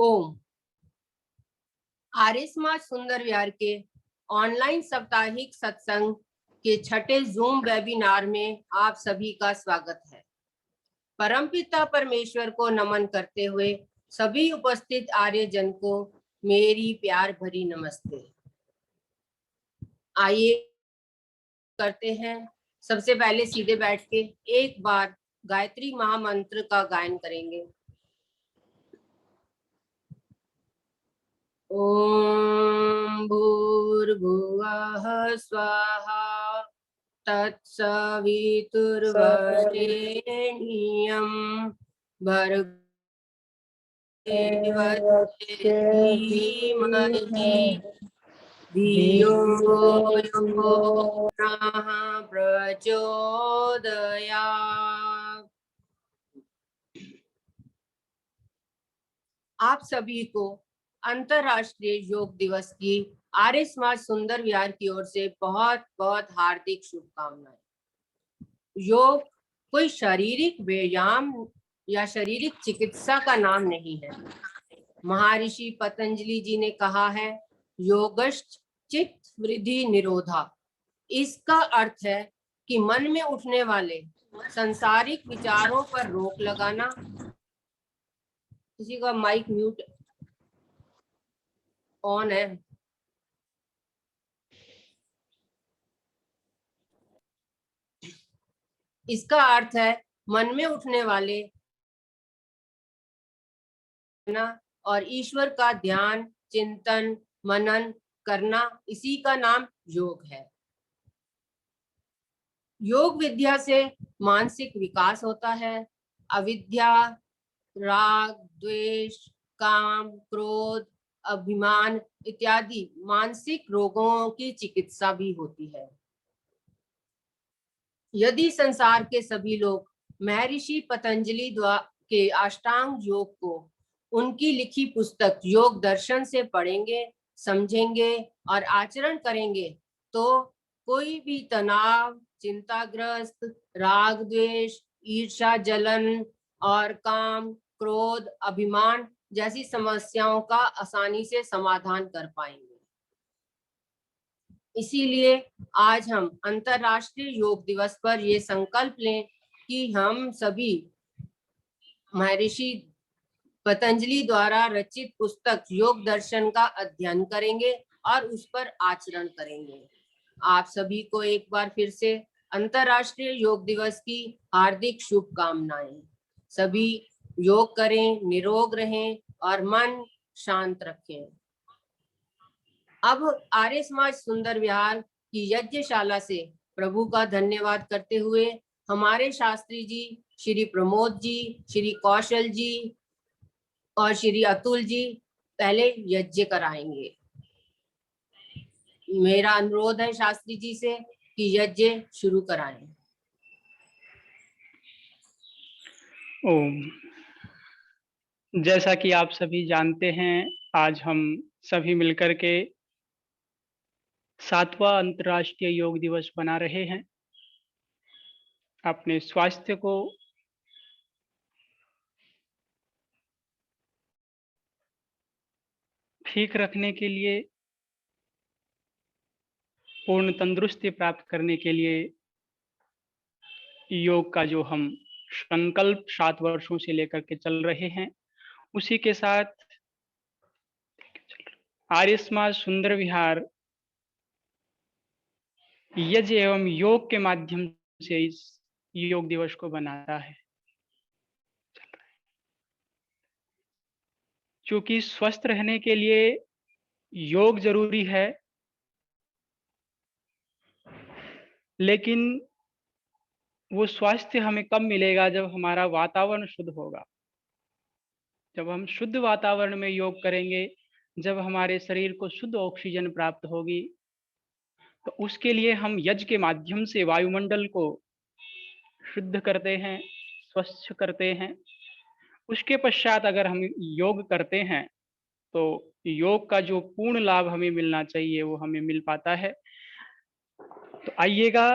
ओम। आर्य समाज सुंदर विहार के ऑनलाइन साप्ताहिक सत्संग के छठे जूम वेबिनार में आप सभी का स्वागत है। परमपिता परमेश्वर को नमन करते हुए सभी उपस्थित आर्य जन को मेरी प्यार भरी नमस्ते। आइए करते हैं। सबसे पहले सीधे बैठ के एक बार गायत्री महामंत्र का गायन करेंगे। ओम भूर्भुवः स्वाहा तत्सवितुर्वरेण्यं भर्गो धीमहि धियो यो नः प्रचोदयात्। आप सभी को अंतरराष्ट्रीय योग दिवस की आर्य समाज सुंदर विहार की ओर से बहुत बहुत हार्दिक शुभकामनाएं। योग कोई शारीरिक व्यायाम या शारीरिक चिकित्सा का नाम नहीं है। महर्षि पतंजलि जी ने कहा है, योगश्च चित्त वृद्धि निरोधा। इसका अर्थ है कि मन में उठने वाले संसारिक विचारों पर रोक लगाना। किसी का माइक म्यूट ऑन है। इसका अर्थ है मन में उठने वाले और ईश्वर का ध्यान, चिंतन, मनन करना, इसी का नाम योग है। योग विद्या से मानसिक विकास होता है। अविद्या, राग, द्वेष, काम, क्रोध, अभिमान इत्यादि मानसिक रोगों की चिकित्सा भी होती है। यदि संसार के सभी लोग महर्षि पतंजलि के अष्टांग योग को उनकी लिखी पुस्तक योग दर्शन से पढ़ेंगे, समझेंगे और आचरण करेंगे तो कोई भी तनाव, चिंताग्रस्त, राग द्वेष, ईर्ष्या, जलन और काम, क्रोध, अभिमान जैसी समस्याओं का आसानी से समाधान कर पाएंगे। इसीलिए आज हम अंतरराष्ट्रीय योग दिवस पर ये संकल्प लें कि हम सभी महर्षि पतंजलि द्वारा रचित पुस्तक योग दर्शन का अध्ययन करेंगे और उस पर आचरण करेंगे। आप सभी को एक बार फिर से अंतरराष्ट्रीय योग दिवस की हार्दिक शुभकामनाएं। सभी योग करें, निरोग रहें और मन शांत रखें। अब आर्य समाज सुंदर विहार की यज्ञशाला से प्रभु का धन्यवाद करते हुए हमारे शास्त्री जी श्री प्रमोद जी, श्री कौशल जी और श्री अतुल जी पहले यज्ञ कराएंगे। मेरा अनुरोध है शास्त्री जी से कि यज्ञ शुरू कराएं। ओम। जैसा कि आप सभी जानते हैं, आज हम सभी मिलकर के 7वां अंतर्राष्ट्रीय योग दिवस मना रहे हैं। अपने स्वास्थ्य को ठीक रखने के लिए, पूर्ण तंदुरुस्ती प्राप्त करने के लिए योग का जो हम संकल्प 7 वर्षों से लेकर के चल रहे हैं, उसी के साथ आर्य समाज सुंदर विहार यज्ञ एवं योग के माध्यम से इस योग दिवस को मनाता है। क्योंकि स्वस्थ रहने के लिए योग जरूरी है, लेकिन वो स्वास्थ्य हमें कब मिलेगा? जब हमारा वातावरण शुद्ध होगा। जब हम शुद्ध वातावरण में योग करेंगे, जब हमारे शरीर को शुद्ध ऑक्सीजन प्राप्त होगी, तो उसके लिए हम यज्ञ के माध्यम से वायुमंडल को शुद्ध करते हैं, स्वच्छ करते हैं। उसके पश्चात अगर हम योग करते हैं तो योग का जो पूर्ण लाभ हमें मिलना चाहिए वो हमें मिल पाता है। तो आइएगा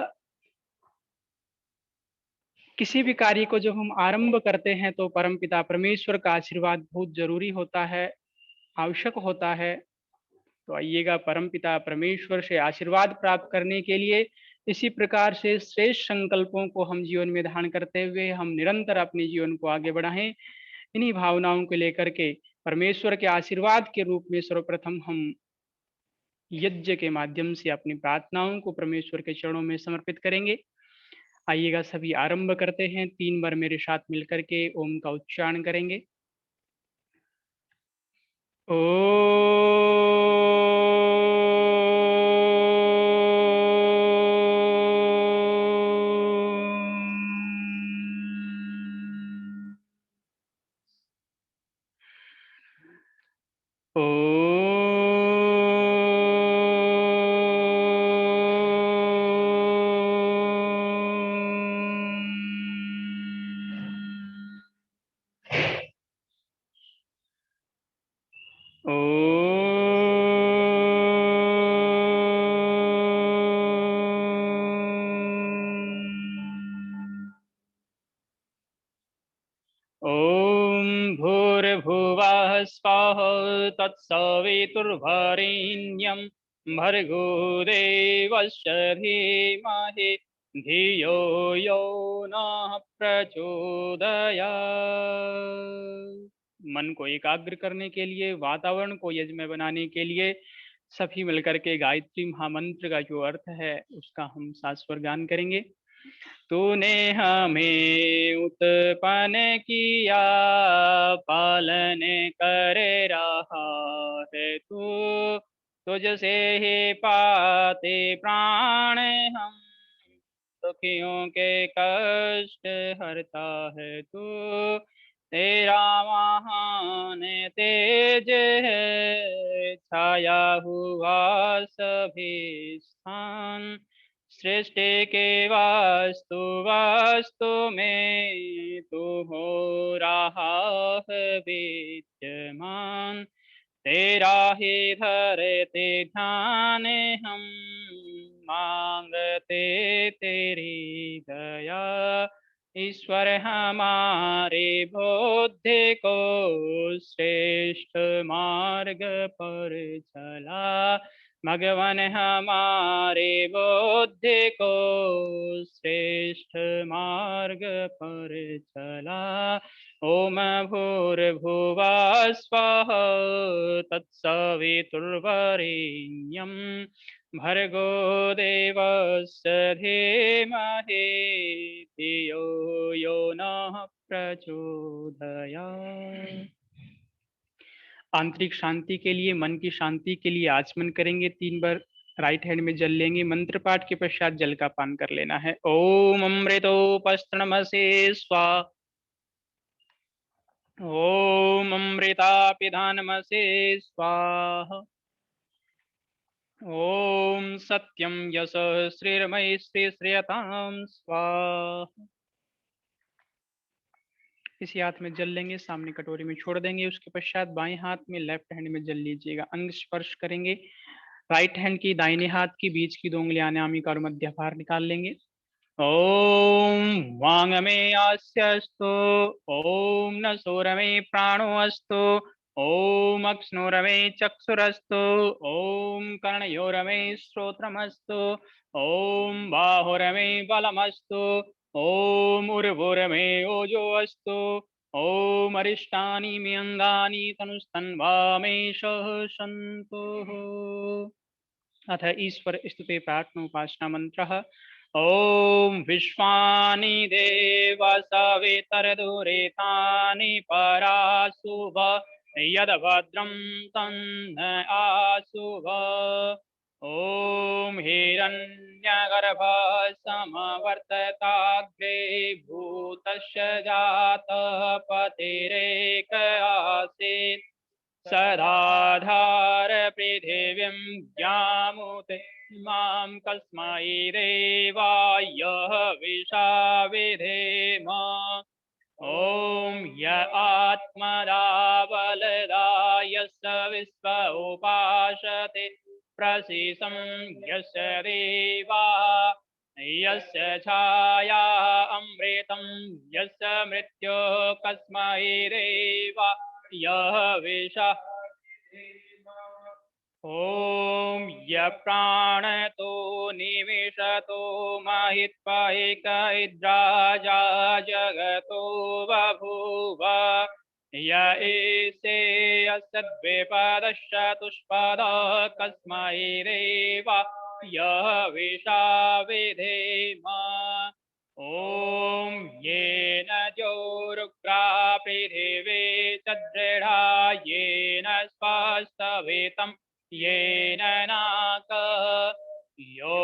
किसी भी कार्य को जब हम आरंभ करते हैं तो परमपिता परमेश्वर का आशीर्वाद बहुत जरूरी होता है, आवश्यक होता है। तो आइएगा परमपिता परमेश्वर से आशीर्वाद प्राप्त करने के लिए इसी प्रकार से श्रेष्ठ संकल्पों को हम जीवन में धारण करते हुए हम निरंतर अपने जीवन को आगे बढ़ाएं। इन्हीं भावनाओं को लेकर के परमेश्वर के आशीर्वाद के रूप में सर्वप्रथम हम यज्ञ के माध्यम से अपनी प्रार्थनाओं को परमेश्वर के चरणों में समर्पित करेंगे। आइएगा सभी आरंभ करते हैं। 3 बार मेरे साथ मिलकर के ओम का उच्चारण करेंगे। ओ ॐ भूर्भुवः स्वः तत्सवितुर्वरेण्यं भर्गो देवस्य धीमहि धियो यो नः प्रचोदयात्। मन को एकाग्र करने के लिए, वातावरण को यज्ञमय बनाने के लिए सभी मिलकर के गायत्री महामंत्र का जो अर्थ है उसका हम शाश्वत गान करेंगे। तूने हमें उत्पन्न किया, पालन कर रहा है तू, तुझसे ही पाते प्राण हम, दुखियों के कष्ट हरता है तू, तेरा महान तेज है, छाया हुआ सभी स्थान, सृष्टि के वास्तु वास्तु में तू हो रहा है विद्यमान, तेरा ही धरते ध्यान हम, मांगते तेरी दया, ईश्वर हमारे बुद्धि को श्रेष्ठ मार्ग पर चला, भगवान हमारे बुद्धि को श्रेष्ठ मार्ग पर चला। ओम भूर्भुवः स्वः तत्सवितुर्वरेण्यं भर्गो देवस्य धीमहि धियो यो नः प्रचोदयात्। आंतरिक शांति के लिए, मन की शांति के लिए आचमन करेंगे। 3 बार राइट हैंड में जल लेंगे। मंत्र पाठ के पश्चात जल का पान कर लेना है। ओम अमृतोपस्तनमसे स्वाहा, ओम अमृतापिधानमसे स्वाहा, ओम सत्यम यशः श्रीर्मयि श्रीयतां स्वाहा। इसी हाथ में जल लेंगे, सामने कटोरी में छोड़ देंगे। उसके पश्चात बाएं हाथ में लेफ्ट हैंड में जल लीजिएगा। अंग स्पर्श करेंगे। राइट हैंड की दाहिने हाथ की बीच की 2 उंगलियां अनामिका और मध्य बाहर निकाल लेंगे। ओम वांग में आस्यस्तु, ओम नसोर में प्राणो अस्तु, ओम अक्ष्णोर में चक्षुरस्तु, ओम कर्णयोर में श्रोत्रमस्तु, ओम बाहुर में बलमस्तु, ओम उर्वुर में ओजो अस्तु, ओम अरिष्टानि मे अंगानि तनुस्तन्वा मे सन्तुः। अथ ईश्वर स्तुते प्रार्थना उपासना मंत्रः। ओम विश्वानि देव सवितर्दुरेतानि पराशुभ, यद्भद्रं तन्न आशुभ। ओम हिरण्यगर्भः समवर्तताग्रे भूतस्य जातः पतिरेक आसीत्, सदाधार पृथिवीं व्यामुते मां कस्मै देवाय विशा विधेम। ओम य आत्मदा बलदा यस्य विश्व उपासते, प्रसीदं यस्य देवा यस्य छाया अमृतं यस्य मृत्युः कस्मै देव यः विषः ॐ य प्राणतो निविशतो महित्वा एकैद्राजा जगतो बभूव य एसे असद्विपदश्चतुष्पदः कस्मै देव यः विषा विधेम ॐ येन द्यौरुग्रा पृथिवी च दृढा येन स्पस्तवेतं येन नाकः यो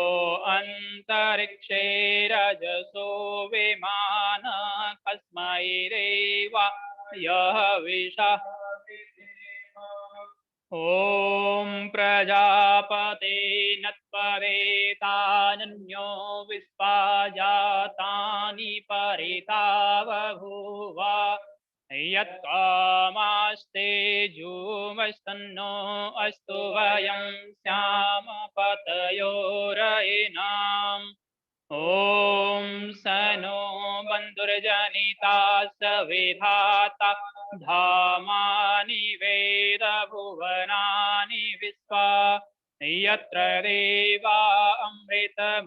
अन्तरिक्षे रजसो विमानः कस्मै देव यः विषः ॐ प्रजापते नत्परेतानन्यो विश्वा जातानि परिता बभूव यत्कामास्ते जुमस्तन्नो अस्तु वयं स्याम पतयोरयिनाम् ॐ स नो बन्धुर्जनिता सविधाता धामानि वेद भुवनानि विश्वा यत्र देवा अमृतमानसान्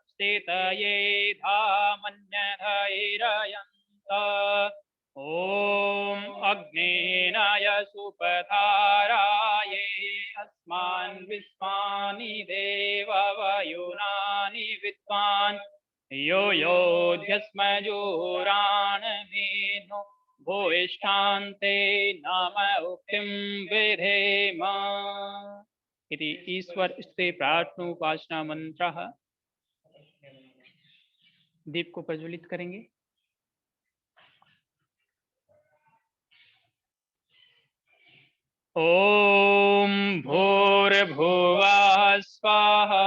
स्थितये धामन्यधैर्ययन्त ॐ अग्नेनाय सुपधाराये अस्मान् विश्वानि देववयुनानि विद्वान् यो योऽध्यस्मजोराणमेनो भूयिष्ठान्ते नाम उक्तिं विधेम इति ईश्वर स्ते प्रार्थनोपासना मंत्रः। दीप को प्रज्वलित करेंगे। ॐ भूर्भुवः स्वाहा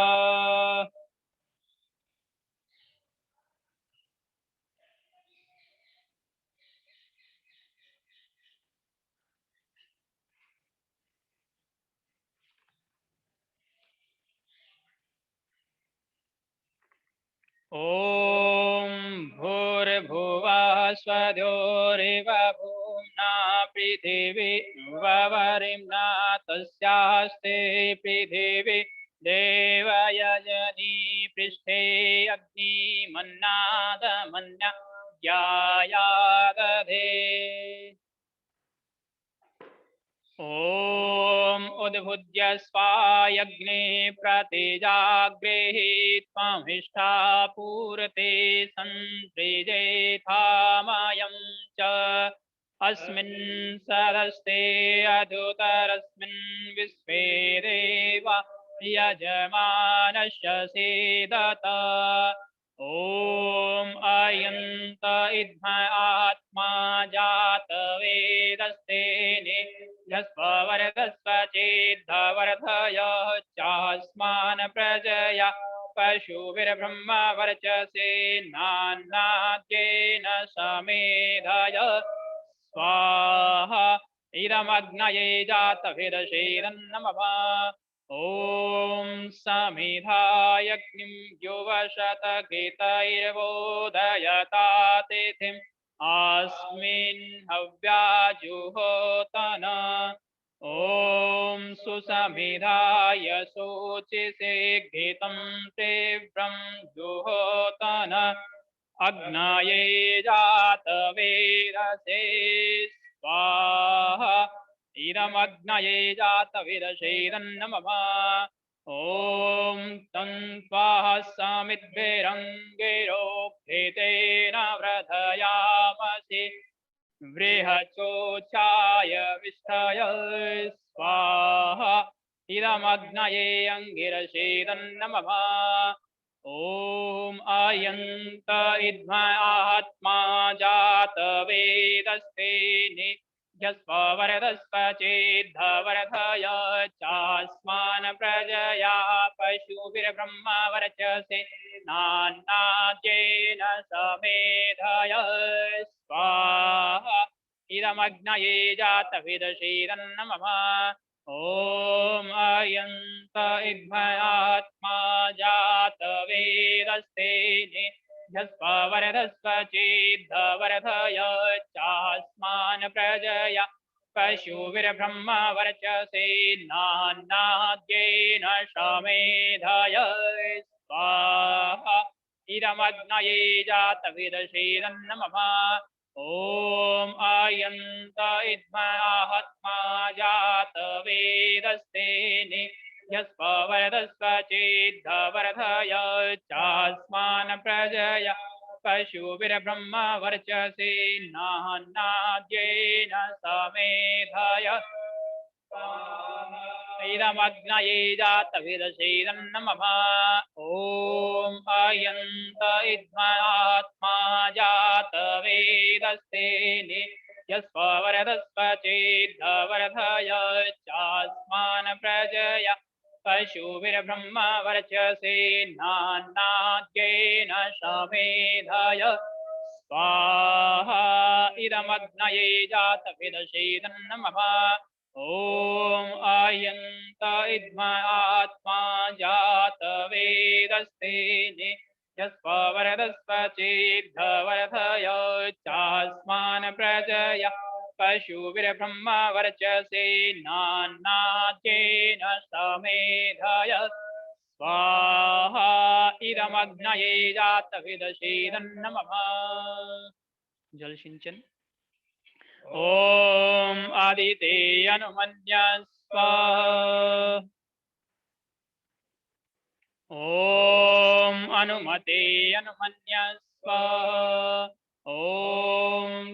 ॐ भूर्भुवः स्वधोरिव भूम्ना पृथिवी ववरिम्ना तस्यास्ते पृथिवी देवयजनी पृष्ठे अग्निमन्नादमन्या ज्ञायादधे ॐ उद्भुज्य स्वायग्ने प्रतिजाग्रेहि त्वमिष्ठा पूर्ते सन्त्रिजेथामयं च अस्मिन् सरस्ते अधुतरस्मिन् विश्वे देव यजमानस्य सीदत ॐ अयन्त इद्म आत्मा जातवेदस्तेने यस्ववर्धस्व चेद्धवर्धय चास्मान् प्रजया पशुभिर्ब्रह्मवर्चसे नान्नाद्येन समेधय स्वाहा इदमग्नये जातभिदशीरन्नमः ॐ समिधायग्निं युवशतकृतैर्बोधयता तिथिम् अस्मिन् हव्याजुहोतन ॐ सुसमिधाय शोचिषे घृतं तीव्रं जुहोतन अग्नये जातवेदसे स्वाहा इदमग्नये जातवेदसेदन्नमः ॐ तं स्वाहा समिद्भिरङ्गिरोक्थितेन व्रधयामसि बृहचोचाय विष्ठय स्वाहा इदमग्नये अङ्गिरसेदन्नमः ॐ अयन्त इद्म आत्मा जातवेदस्तेने यस्ववर्धस्व चेद्धवर्धय चास्मान् प्रजया पशुभिर्ब्रह्मवर्चसे नान्नाद्येन समेधय स्वाहा इदमग्नये जातवेदसेदन्नमः ॐ अयन्त इद्मयात्मा जातवेदस्तेने यस्वरदस्व चेद्धवरधय चास्मान् प्रजया पशुभिर्ब्रह्म वर्चसे नान्नाद्येन शमेधय स्वाहा इदमग्नये जातवेदसेदन्नमः ॐ आयन्त इद्मयात्मा जातवेदस्तेने यस्वरदस्व चेद्धवरधय चास्मान् प्रजया पशुभिर्ब्रह्म वर्चसे नान्नाद्येन समेधय इदमग्नये जातवेदसेदन्नमः ॐ अयन्त इद्मयात्मा जातवेदस्तेने यस्वरदस्व चेद्धवरधय चास्मान् प्रजया पशुभिर्ब्रह्म वर्चसे नान्नाद्येन समेधय स्वाहा इदमग्नये जातवेदसेदन्नमः ॐ आयन्त इद्मयात्मा जातवेदस्तेने यस्वरदस्व चेद्धवरधय चास्मान् प्रजया पशुभिर्ब्रह्म वर्चसे नान्नाद्येन समेधय स्वाहा इदमग्नये जातवेदसेदन्नमः जल सिंचन ॐ आदिते अनुमन्यस्व ॐ अनुमते अनुमन्यस्व ॐ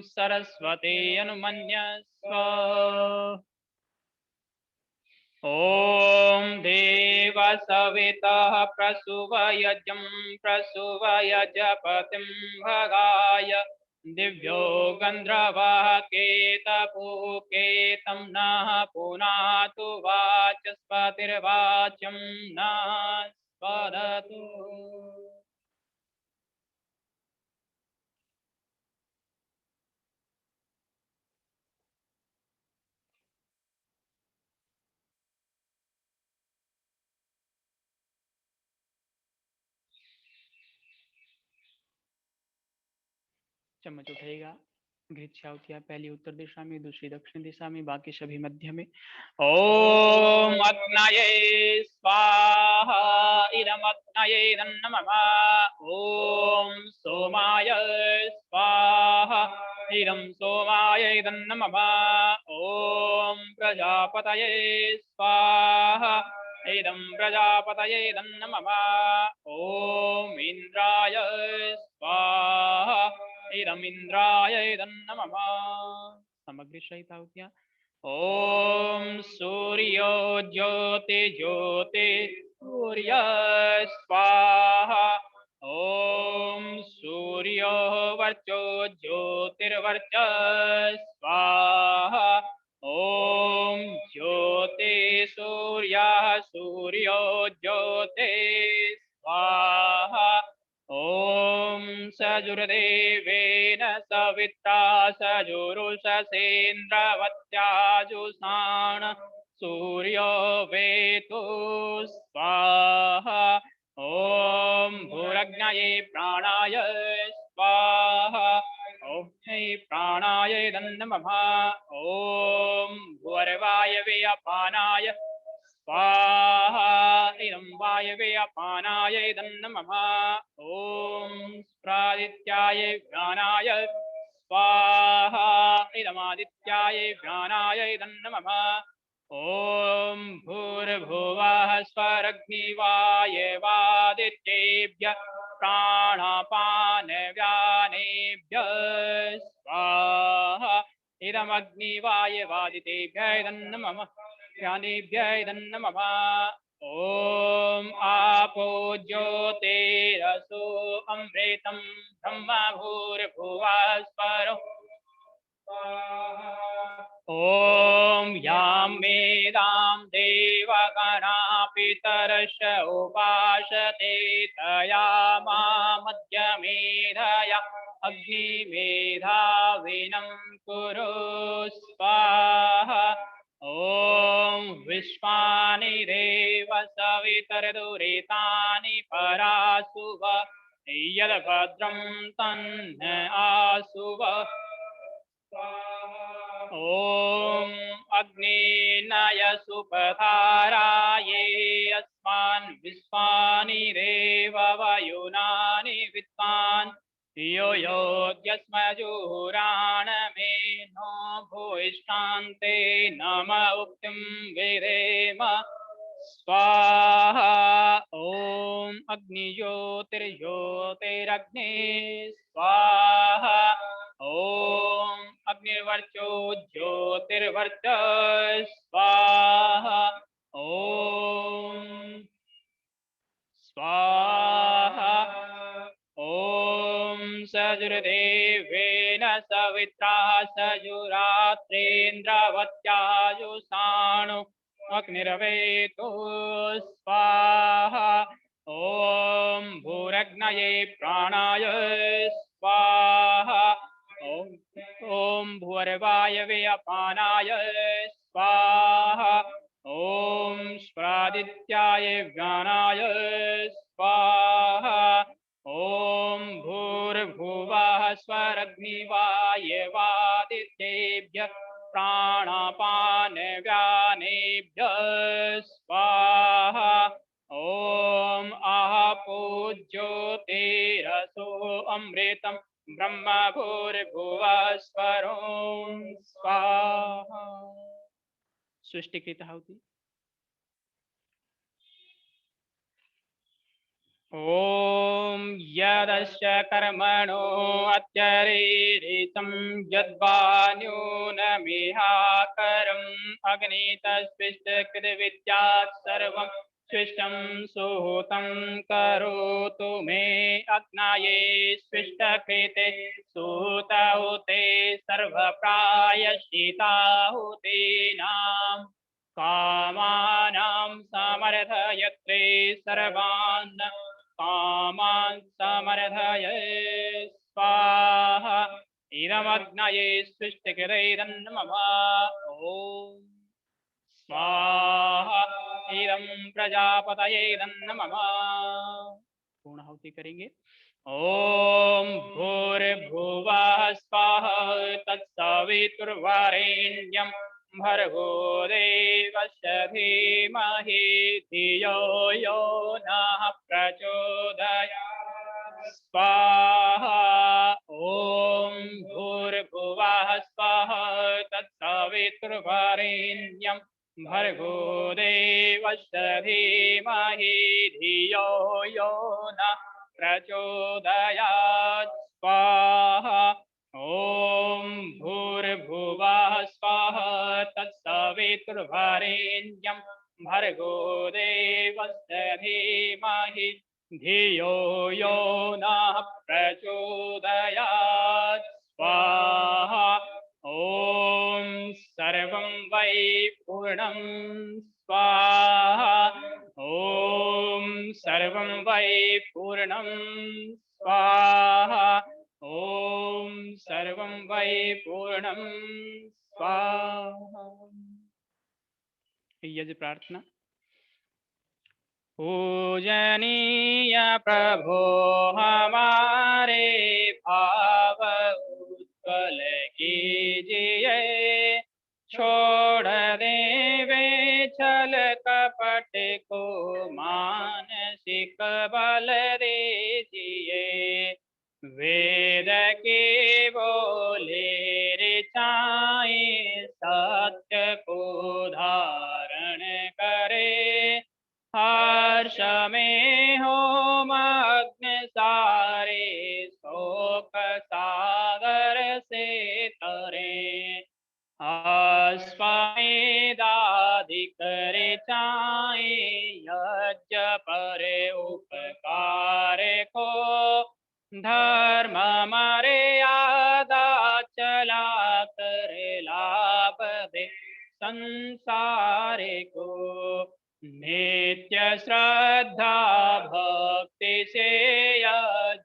सरस्वते अनुमन्यस्व ॐ देवसवितः प्रसुवयजं प्रसुवयजपतिं भगाय दिव्यो गन्धर्वः केतपुकेतं नः पुनातु वाचस्पतिर्वाचं नः स्पदतु चम्मच उठेगा। घृत छावतिया पहली उत्तर दिशा में, दूसरी दक्षिण दिशा में, बाकी सभी मध्य में। ओम अग्नये स्वाहा इदमग्नये नमः। ओम सोमाय स्वाहा इदं सोमाय नमः। ओम प्रजापतये स्वाहा इदं प्रजापतये नमः। ओम इंद्राय स्वाहा इदं इंद्राय नमः। सामग्री सहित आहुतियां। ओम सूर्यो ज्योति ज्योति सूर्य स्वाहा। ओम सूर्यो वर्चो ज्योतिर्वर्च स्वाहा। ओम ज्योति सूर्यः सूर्यो ज्योति स्वाहा। ओम सजुर्देवेन सविता सजुरुषसेन्द्रवत्याजुषाण सूर्यो वेतु स्वाहा। ओम भूरग्नये प्राणाय स्वाहा। ओम प्राणाय नमः। ओम भूर्वायवे अपानाय स्वाहा इदं वायवे अपानाय नमः। ओम प्रादित्याय ज्ञानाय स्वाहा इदमादित्याय ज्ञानाय नमः। ओम भूर्भुवः स्वरग्निवायवादित्येभ्यः प्राणापानव्यानेभ्यः स्वाहा इदमग्निवायवादितेभ्यः नमः। ज्ञानेभ्यः नमः। ओम आपो ज्योतिरसो अमृतं ब्रह्म भूर्भुवः स्वरो ओम यां वेदां देवगणा पितरश उपासते तया मध्यमेधया अग्निमेधाविनं कुरु स्वाहा। ओम विश्वानि देव सवितर्दुरितानि परासुव यद्भद्रं तन्न आसुव ॐ अग्निनाय सुपधाराये अस्मान् विश्वानि देव वायुनानि विद्वान् यो योग्यस्मजुहुराणमे नो भूयिष्ठान्ते नम उक्तिं विधेम स्वाहा ॐ अग्निज्योतिर्ज्योतिरग्ने स्वाहा ॐ अग्निर्वर्चो ज्योतिर्वर्च स्वाहा ॐ स्वाहा ॐ सजुर्देवेन सवित्रा सजुरात्रेन्द्रवत्यायुषाणु अग्निरवेतो स्वाहा ॐ भूरग्नये प्राणाय स्वाहा ॐ भूर्वायवे अपानाय स्वाहा ॐ स्वादित्याय व्यानाय स्वाहा ॐ भूर्भुवः स्वरग्निवायवादित्येभ्यः प्राणापानव्यानेभ्यः स्वाहा ॐ आहो ज्योतिरसो अमृतं ब्रह्म भूर्भुवः स्वरों स्वाहा सृष्टिकृत आहुति ॐ यदस्य कर्मणो अत्यरीरितं यद्वान्यूनमिहाकरम् अग्नितस्विष्टकृतविद्यात् सर्वं स्विष्टं सुहूतं करोतु मे अग्नये स्विष्टकृते सुहूताहुते सर्वप्रायश्चिताहुतीनां कामानां समर्थयत्रे सर्वान् कामान् समर्थय स्वाहा इदमग्नये सृष्टिकृतैरन् मम ॐ स्वाहा इदं प्रजापतयेरन् मम पूर्णाहुति करेंगे ॐ भूर्भुवः स्वाहा तत्सवितुर्वरेण्यं भर्गो देवस्य धीमहि धियो यो नः प्रचोदयात् स्वाहा ॐ भूर्भुवः स्वाहा तत्सवितुर्वरेण्यं भर्गो देवस्य धीमहि धियो यो नः प्रचोदयात् स्वाहा ॐ भूर्भुवः स्वाहा तत्सवितुर्वरेण्यं भर्गो देवस्य धीमहि धियो यो नः प्रचोदयात् स्वाहा ॐ सर्वं वै पूर्णं स्वाहा ॐ सर्वं वै पूर्णं स्वाहा ॐ सर्वं वै पूर्णं स्वाहा यज्ञ प्रार्थना पूजनीय प्रभो हमारे भाव उज्ज्वल कीजिए छोड़ देवे छल कपट को मानसिक बल दीजिए वेद के बोले ऋचाए सत्य को धारण करे हर्ष में हो मग्न सारे शोक सागर से तरे अश्वमेधाधिक ऋचाए यज्ञ पर उपकार को धर्म मर्यादा चला कर लाभ दे संसार को नित्य श्रद्धा भक्ति से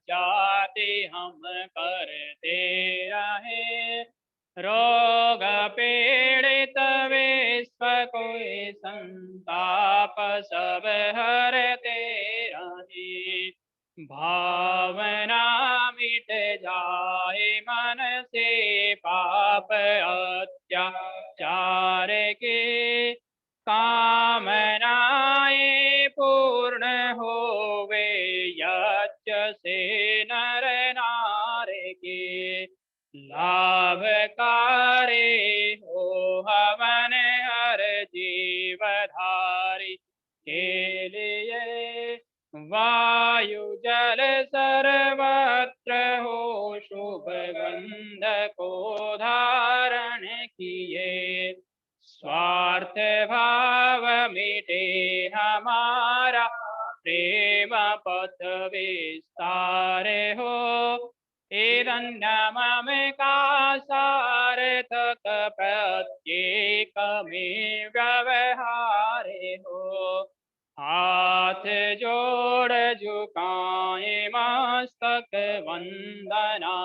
जाति हम करते रहे रोग पीड़ित विश्व कोई संताप सब हरते रहे। भावना मिट जाए मन से पाप अत्याचार के, कामनाएं पूर्ण होवे यज्ञ से नर नारे के। लाभकारी हो हवन हर जीवधारी के लिए, वायु जल सर्वत्र हो शुभ गंध को धारण किए। स्वार्थ भाव मिटे हमारा प्रेम पथ विस्तार हो। हिरण्य मम का सार्थक प्रत्येक में व्यवहार हो। हाथ जोड़ झुकाए मस्तक वंदना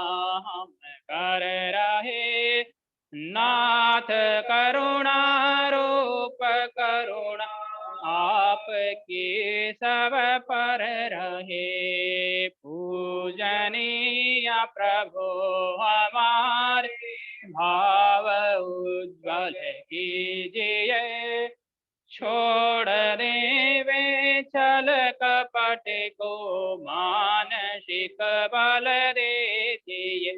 हम कर रहे। नाथ करुणा रूप करुणा आपके सब पर रहे। पूजनीय प्रभु हमारे भाव उज्ज्वल कीजिए। छोड़ देवे छल कपट को मानसिक बल दीजिए।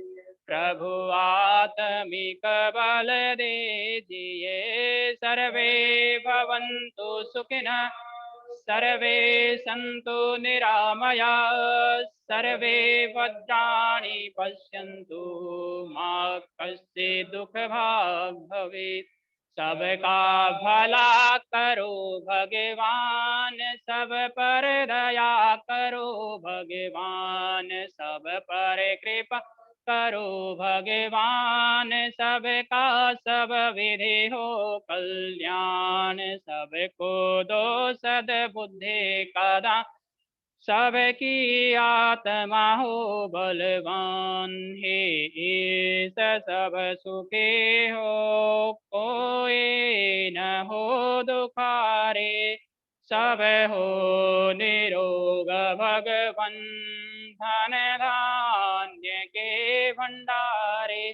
प्रभु आत्मिक बल दीजिए। सर्वे भवन्तु सुखिनः, सर्वे सन्तु निरामया, सर्वे भद्राणि पश्यन्तु मा कश्चित् दुःखभाग् भवेत्। सबका भला करो भगवान, सब पर दया करो भगवान, सब पर कृपा करो भगवान। सबका सब विधि हो कल्याण, सबको दो सद्बुद्धि का दान। सबकी आत्मा हो बलवान, हे ईश सब सुखी हो कोई न हो दुखारे। सब हो निरोग भगवन, धन धान्य के भंडारे।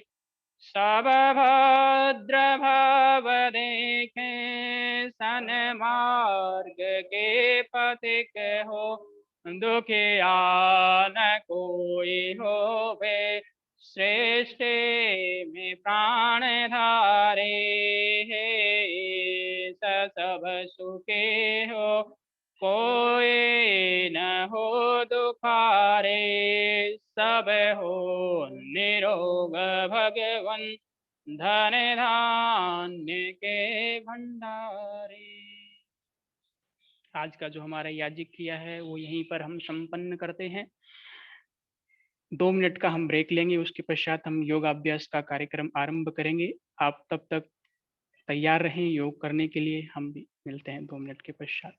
सब भद्र भाव देखे सन्मार्ग के पथिक हो। दुखिया न कोई होवे, श्रेष्ठ में प्राण धारे। हे सब सुखे हो कोई न हो दुखारे। सब हो निरोग भगवन, धन धान्य के भंडारे। आज का जो हमारा याजिक क्रिया है वो यहीं पर हम संपन्न करते हैं। 2 मिनट का हम ब्रेक लेंगे, उसके पश्चात हम योगाभ्यास का कार्यक्रम आरंभ करेंगे। आप तब तक तैयार रहें योग करने के लिए। हम भी मिलते हैं 2 मिनट के पश्चात।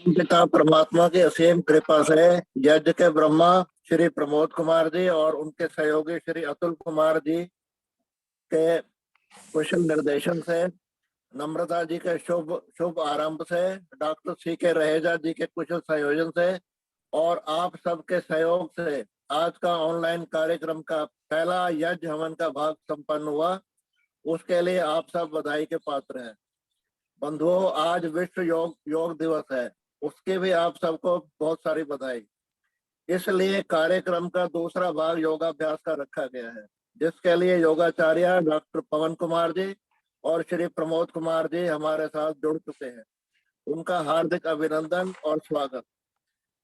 पिता परमात्मा की असीम कृपा से यज्ञ के ब्रह्मा श्री प्रमोद कुमार जी और उनके सहयोगी श्री अतुल कुमार जी के कुशल निर्देशन से, नम्रता जी के शुभ आरंभ से, डॉक्टर C.K. रहेजा जी के कुशल संयोजन से और आप सबके सहयोग से आज का ऑनलाइन कार्यक्रम का पहला यज्ञ हवन का भाग संपन्न हुआ। उसके लिए आप सब बधाई के पात्र हैं। बंधुओं, आज विश्व योग दिवस है, उसके भी आप सबको बहुत सारी बधाई। इसलिए कार्यक्रम का दूसरा भाग योगाभ्यास का रखा गया है, जिसके लिए योगाचार्य डॉक्टर पवन कुमार जी और श्री प्रमोद कुमार जी हमारे साथ जुड़ चुके हैं। उनका हार्दिक अभिनंदन और स्वागत।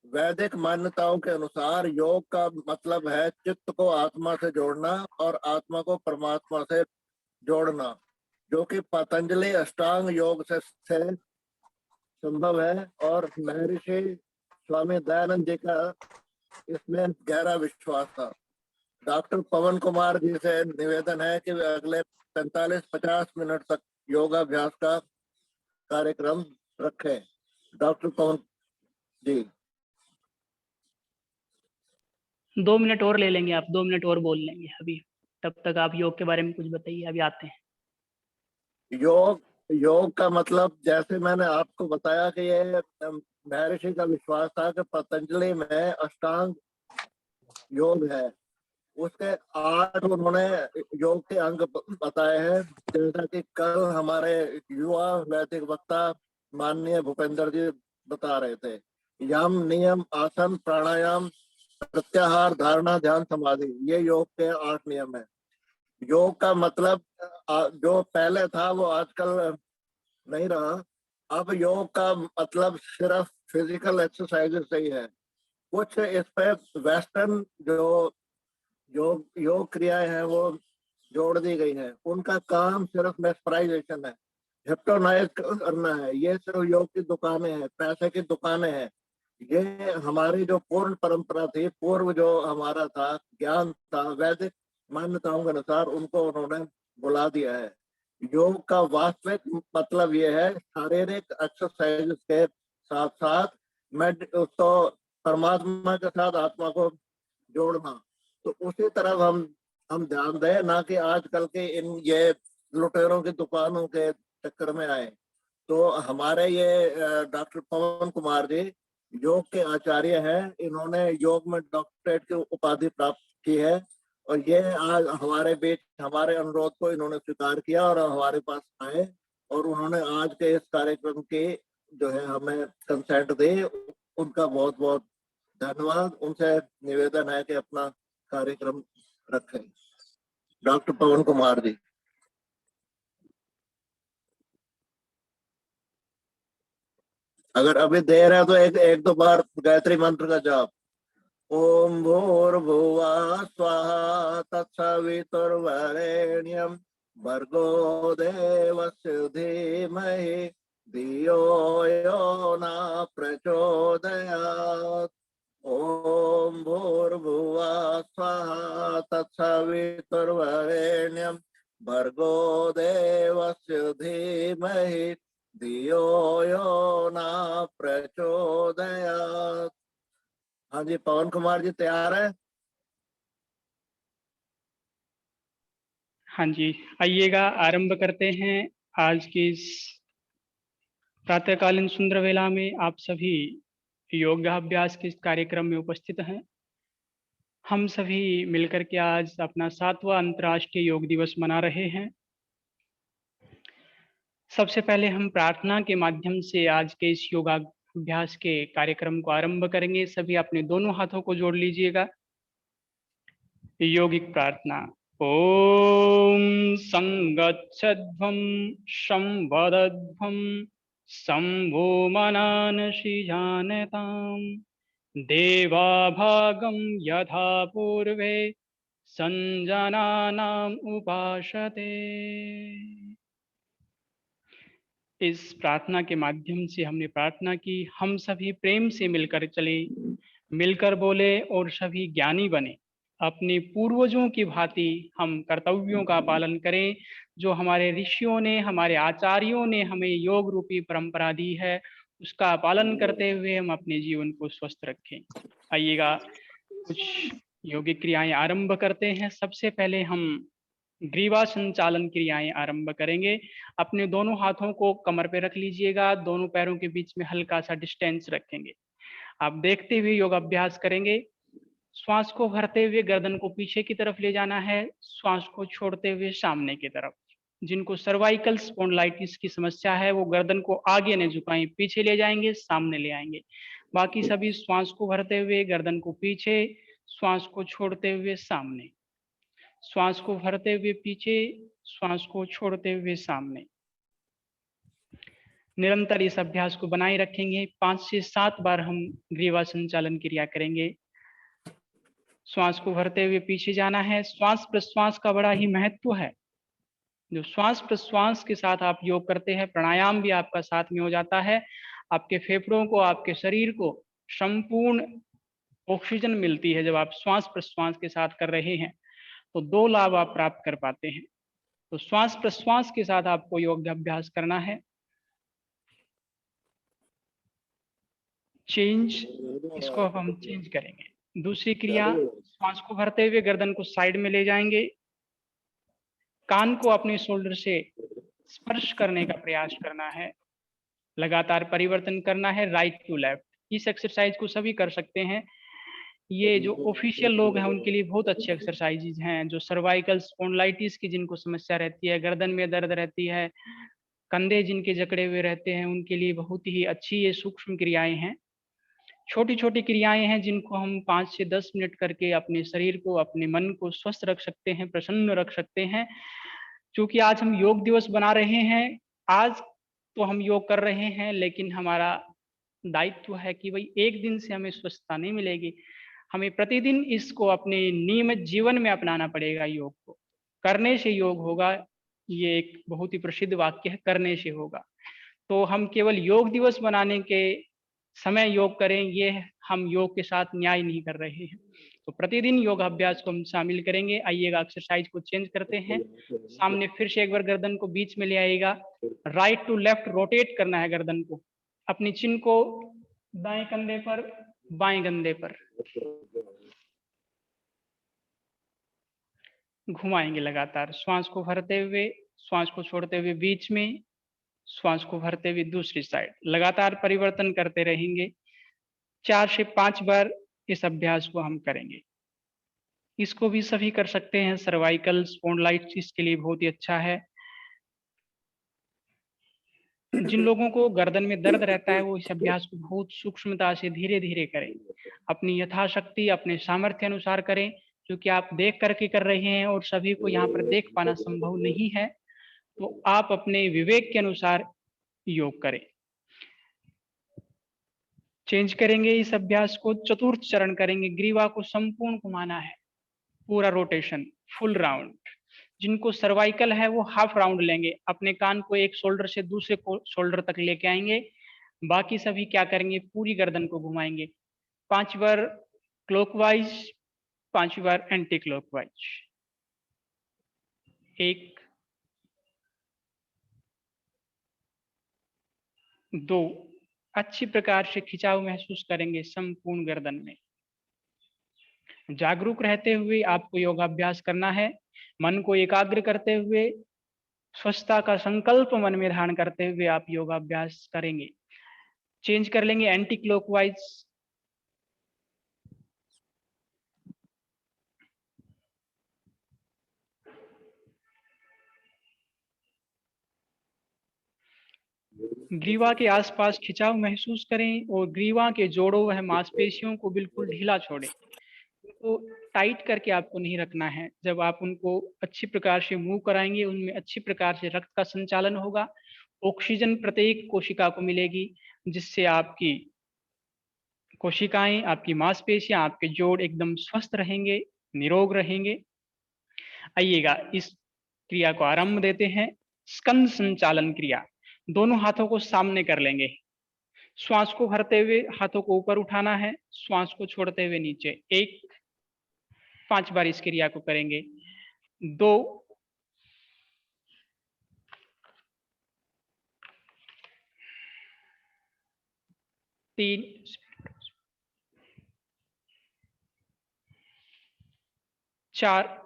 वैदिक मान्यताओं के अनुसार योग का मतलब है चित्त को आत्मा से जोड़ना और आत्मा को परमात्मा से जोड़ना, जो कि पतंजलि अष्टांग योग से संभव है और महर्षि स्वामी दयानंद जी का इसमें गहरा विश्वास था। डॉक्टर पवन कुमार जी से निवेदन है कि वे अगले 45-50 मिनट तक योगाभ्यास का कार्यक्रम रखें। डॉक्टर पवन जी। 2 मिनट और ले लेंगे आप, 2 मिनट और बोल लेंगे अभी, तब तक आप योग के बारे में कुछ बताइए, अभी आते हैं। योग का मतलब जैसे मैंने आपको बताया कि ये महर्षि का विश्वास था कि पतंजलि में अष्टांग योग है, उसके 8 उन्होंने योग के अंग बताए हैं। जैसा कि कल हमारे युवा वैदिक वक्ता माननीय भूपेंद्र जी बता रहे थे, यम, नियम, आसन, प्राणायाम, प्रत्याहार, धारणा, ध्यान, समाधि, ये योग के 8 नियम है। योग का मतलब जो पहले था वो आजकल नहीं रहा। अब योग का मतलब सिर्फ फिजिकल एक्सरसाइजेस ही है। कुछ इस पे वेस्टर्न जो योग क्रियाएं हैं वो जोड़ दी गई है। उनका काम सिर्फ मेस्पराइजेशन है, हिप्नोटाइज करना है। ये सिर्फ योग की दुकानें हैं, पैसे की दुकानें हैं। ये हमारी जो पूर्ण परंपरा थी, पूर्व जो हमारा था ज्ञान था, वैदिक मान्यताओं के अनुसार उनको उन्होंने बुला दिया है। योग का वास्तविक मतलब ये है शारीरिक एक्सरसाइज के साथ साथ तो परमात्मा के साथ आत्मा को जोड़ना। तो उसी तरफ हम ध्यान दें, ना कि आजकल के इन ये लुटेरों की दुकानों के चक्कर में आए। तो हमारे ये डॉक्टर पवन कुमार जी योग के आचार्य हैं। इन्होंने योग में डॉक्टरेट की उपाधि प्राप्त की है और ये आज हमारे बीच हमारे अनुरोध को इन्होंने स्वीकार किया और हमारे पास आए और उन्होंने आज के इस कार्यक्रम की जो है हमें कंसेंट दी। उनका बहुत बहुत धन्यवाद। उनसे निवेदन है कि अपना कार्यक्रम रखें। डॉक्टर पवन कुमार जी। अगर अभी देर है तो एक दो बार गायत्री मंत्र का जाप। ओम भूर्भुवः स्वः तत्सवितुर्वरेण्यं भर्गो देवस्य धीमहि धियो यो न प्रचोदयात्। ओम भूर्भुवः स्वः तत्सवितुर्वरेण्यं भर्गो देवस्य धीमहि धियो यो न प्रचोदयात्। हाँ जी, पवन कुमार जी तैयार है? हाँ जी, आइएगा, आरंभ करते हैं आज की इस प्रातःकालीन सुंदर वेला में। आप सभी योगाभ्यास के इस कार्यक्रम में उपस्थित हैं। हम सभी मिलकर के आज अपना 7वां अंतर्राष्ट्रीय योग दिवस मना रहे हैं। सबसे पहले हम प्रार्थना के माध्यम से आज के इस योगाभ्यास के कार्यक्रम को आरंभ करेंगे। सभी अपने दोनों हाथों को जोड़ लीजिएगा। योगिक प्रार्थना। ओम संगच्छध्वं संवदध्वं शंभो मनानसि जानताम् देवाभागं यथा पूर्वे संजनानाम् उपासते। इस प्रार्थना के माध्यम से हमने प्रार्थना की, हम सभी प्रेम से मिलकर चले, मिलकर बोले और सभी ज्ञानी बने। अपने पूर्वजों की भांति हम कर्तव्यों का पालन करें जो हमारे ऋषियों ने, हमारे आचार्यों ने हमें योग रूपी परंपरा दी है। उसका पालन करते हुए हम अपने जीवन को स्वस्थ रखें। आइएगा, कुछ योगिक क्रियाएं आरंभ करते हैं। सबसे पहले हम ग्रीवा संचालन क्रियाएं आरंभ करेंगे। अपने दोनों हाथों को कमर पे रख लीजिएगा, दोनों पैरों के बीच में हल्का सा डिस्टेंस रखेंगे। आप देखते हुए योगाभ्यास करेंगे। श्वास को भरते हुए गर्दन को पीछे की तरफ ले जाना है, श्वास को छोड़ते हुए सामने की तरफ। जिनको सर्वाइकल स्पॉन्डिलाइटिस की समस्या है वो गर्दन को आगे न झुकाएं, पीछे ले जाएंगे, सामने ले आएंगे। बाकी सभी श्वास को भरते हुए गर्दन को पीछे, श्वास को छोड़ते हुए सामने, श्वास को भरते हुए पीछे, श्वास को छोड़ते हुए सामने। निरंतर इस अभ्यास को बनाए रखेंगे। 5 से 7 बार हम ग्रीवा संचालन क्रिया करेंगे। श्वास को भरते हुए पीछे जाना है। श्वास प्रश्वास का बड़ा ही महत्व है। जो श्वास प्रश्वास के साथ आप योग करते हैं, प्राणायाम भी आपका साथ में हो जाता है। आपके फेफड़ों को, आपके शरीर को संपूर्ण ऑक्सीजन मिलती है। जब आप श्वास प्रश्वास के साथ कर रहे हैं तो 2 लाभ आप प्राप्त कर पाते हैं। तो श्वास प्रश्वास के साथ आपको योग अभ्यास करना है। चेंज, इसको अब हम चेंज करेंगे। दूसरी क्रिया, श्वास को भरते हुए गर्दन को साइड में ले जाएंगे, कान को अपने शोल्डर से स्पर्श करने का प्रयास करना है, लगातार परिवर्तन करना है राइट टू लेफ्ट। इस एक्सरसाइज को सभी कर सकते हैं। ये जो ऑफिशियल लोग हैं उनके लिए बहुत अच्छी एक्सरसाइजेज हैं। जो सर्वाइकल स्पॉन्डिलाइटिस की जिनको समस्या रहती है, गर्दन में दर्द रहती है, कंधे जिनके जकड़े हुए रहते हैं, उनके लिए बहुत ही अच्छी ये सूक्ष्म क्रियाएं हैं। छोटी छोटी क्रियाएं हैं जिनको हम 5 से 10 मिनट करके अपने शरीर को, अपने मन को स्वस्थ रख सकते हैं, प्रसन्न रख सकते हैं। क्योंकि आज हम योग दिवस बना रहे हैं, आज तो हम योग कर रहे हैं, लेकिन हमारा दायित्व है कि भाई एक दिन से हमें स्वस्थता नहीं मिलेगी, हमें प्रतिदिन इसको अपने नियमित जीवन में अपनाना पड़ेगा। योग को करने से योग होगा, ये एक बहुत ही प्रसिद्ध वाक्य है, करने से होगा। तो हम केवल योग दिवस बनाने के समय योग करें, ये हम योग के साथ न्याय नहीं कर रहे हैं। तो प्रतिदिन योगाभ्यास को हम शामिल करेंगे। आइएगा एक्सरसाइज को चेंज करते हैं। सामने फिर से एक बार गर्दन को बीच में ले आइएगा, राइट टू लेफ्ट रोटेट करना है गर्दन को, अपनी चिन को दाएं कंधे पर, बाएं कंधे पर घुमाएंगे लगातार। श्वास को भरते हुए, श्वास को छोड़ते हुए बीच में, श्वास को भरते हुए दूसरी साइड, लगातार परिवर्तन करते रहेंगे। 4 से 5 बार इस अभ्यास को हम करेंगे। इसको भी सभी कर सकते हैं, सर्वाइकल स्पॉन्डिलाइटिस के लिए बहुत ही अच्छा है। जिन लोगों को गर्दन में दर्द रहता है वो इस अभ्यास को बहुत सूक्ष्मता से धीरे धीरे करें, अपनी यथाशक्ति, अपने सामर्थ्य अनुसार करें, क्योंकि आप देख करके कर रहे हैं और सभी को यहाँ पर देख पाना संभव नहीं है। तो आप अपने विवेक के अनुसार योग करें। चेंज करेंगे इस अभ्यास को, चतुर्थ चरण करेंगे। ग्रीवा को संपूर्ण घुमाना है, पूरा रोटेशन, फुल राउंड। जिनको सर्वाइकल है वो हाफ राउंड लेंगे, अपने कान को एक शोल्डर से दूसरे शोल्डर तक लेके आएंगे। बाकी सभी क्या करेंगे, पूरी गर्दन को घुमाएंगे। 5 बार क्लॉकवाइज, 5 बार एंटी क्लॉकवाइज। 1 2, अच्छी प्रकार से खिंचाव महसूस करेंगे संपूर्ण गर्दन में। जागरूक रहते हुए आपको योगाभ्यास करना है। मन को एकाग्र करते हुए, स्वच्छता का संकल्प मन में धारण करते हुए आप योगाभ्यास करेंगे। चेंज कर लेंगे एंटी क्लॉकवाइज। ग्रीवा के आसपास खिंचाव महसूस करें और ग्रीवा के जोड़ों वह मांसपेशियों को बिल्कुल ढीला छोड़ें। उनको टाइट करके आपको नहीं रखना है। जब आप उनको अच्छी प्रकार से मूव कराएंगे, उनमें अच्छी प्रकार से रक्त का संचालन होगा, ऑक्सीजन प्रत्येक कोशिका को मिलेगी, जिससे आपकी कोशिकाएं, आपकी मांसपेशियां, आपके जोड़ एकदम स्वस्थ रहेंगे, निरोग रहेंगे। आइएगा इस क्रिया को आरंभ देते हैं। स्कंद संचालन क्रिया, दोनों हाथों को सामने कर लेंगे। श्वास को भरते हुए हाथों को ऊपर उठाना है, श्वास को छोड़ते हुए नीचे। 1 5 बार इस क्रिया को करेंगे। 2 3 4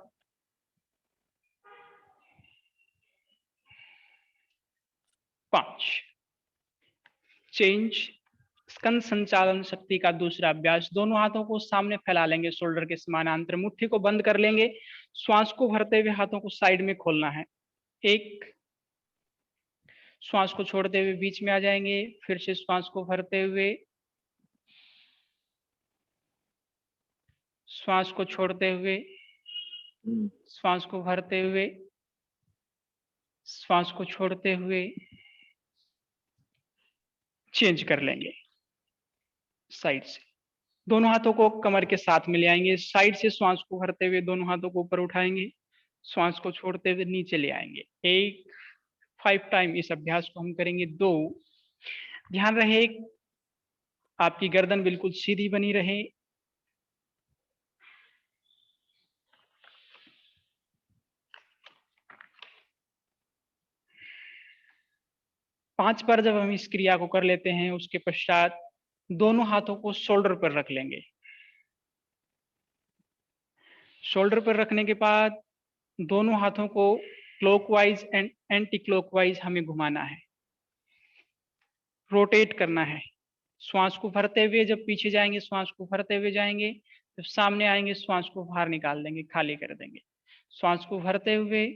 5। चेंज, स्कंद संचालन शक्ति का दूसरा अभ्यास। दोनों हाथों को सामने फैला लेंगे, शोल्डर के समानांतर, मुट्ठी को बंद कर लेंगे। श्वास को भरते हुए हाथों को साइड में खोलना है। 1, श्वास को छोड़ते हुए बीच में आ जाएंगे। फिर से श्वास को भरते हुए, श्वास को छोड़ते हुए, श्वास को भरते हुए, श्वास को छोड़ते हुए। चेंज कर लेंगे साइड से। दोनों हाथों को कमर के साथ में ले आएंगे। साइड से श्वास को भरते हुए दोनों हाथों को ऊपर उठाएंगे, श्वास को छोड़ते हुए नीचे ले आएंगे। 1 5 टाइम इस अभ्यास को हम करेंगे। 2, ध्यान रहे आपकी गर्दन बिल्कुल सीधी बनी रहे। 5 बार जब हम इस क्रिया को कर लेते हैं, उसके पश्चात दोनों हाथों को शोल्डर पर रख लेंगे। शोल्डर पर रखने के बाद दोनों हाथों को क्लॉकवाइज एंड एंटी क्लॉकवाइज हमें घुमाना है, रोटेट करना है। श्वास को भरते हुए जब पीछे जाएंगे, श्वास को भरते हुए जाएंगे, जब सामने आएंगे श्वास को बाहर निकाल देंगे, खाली कर देंगे। श्वास को भरते हुए,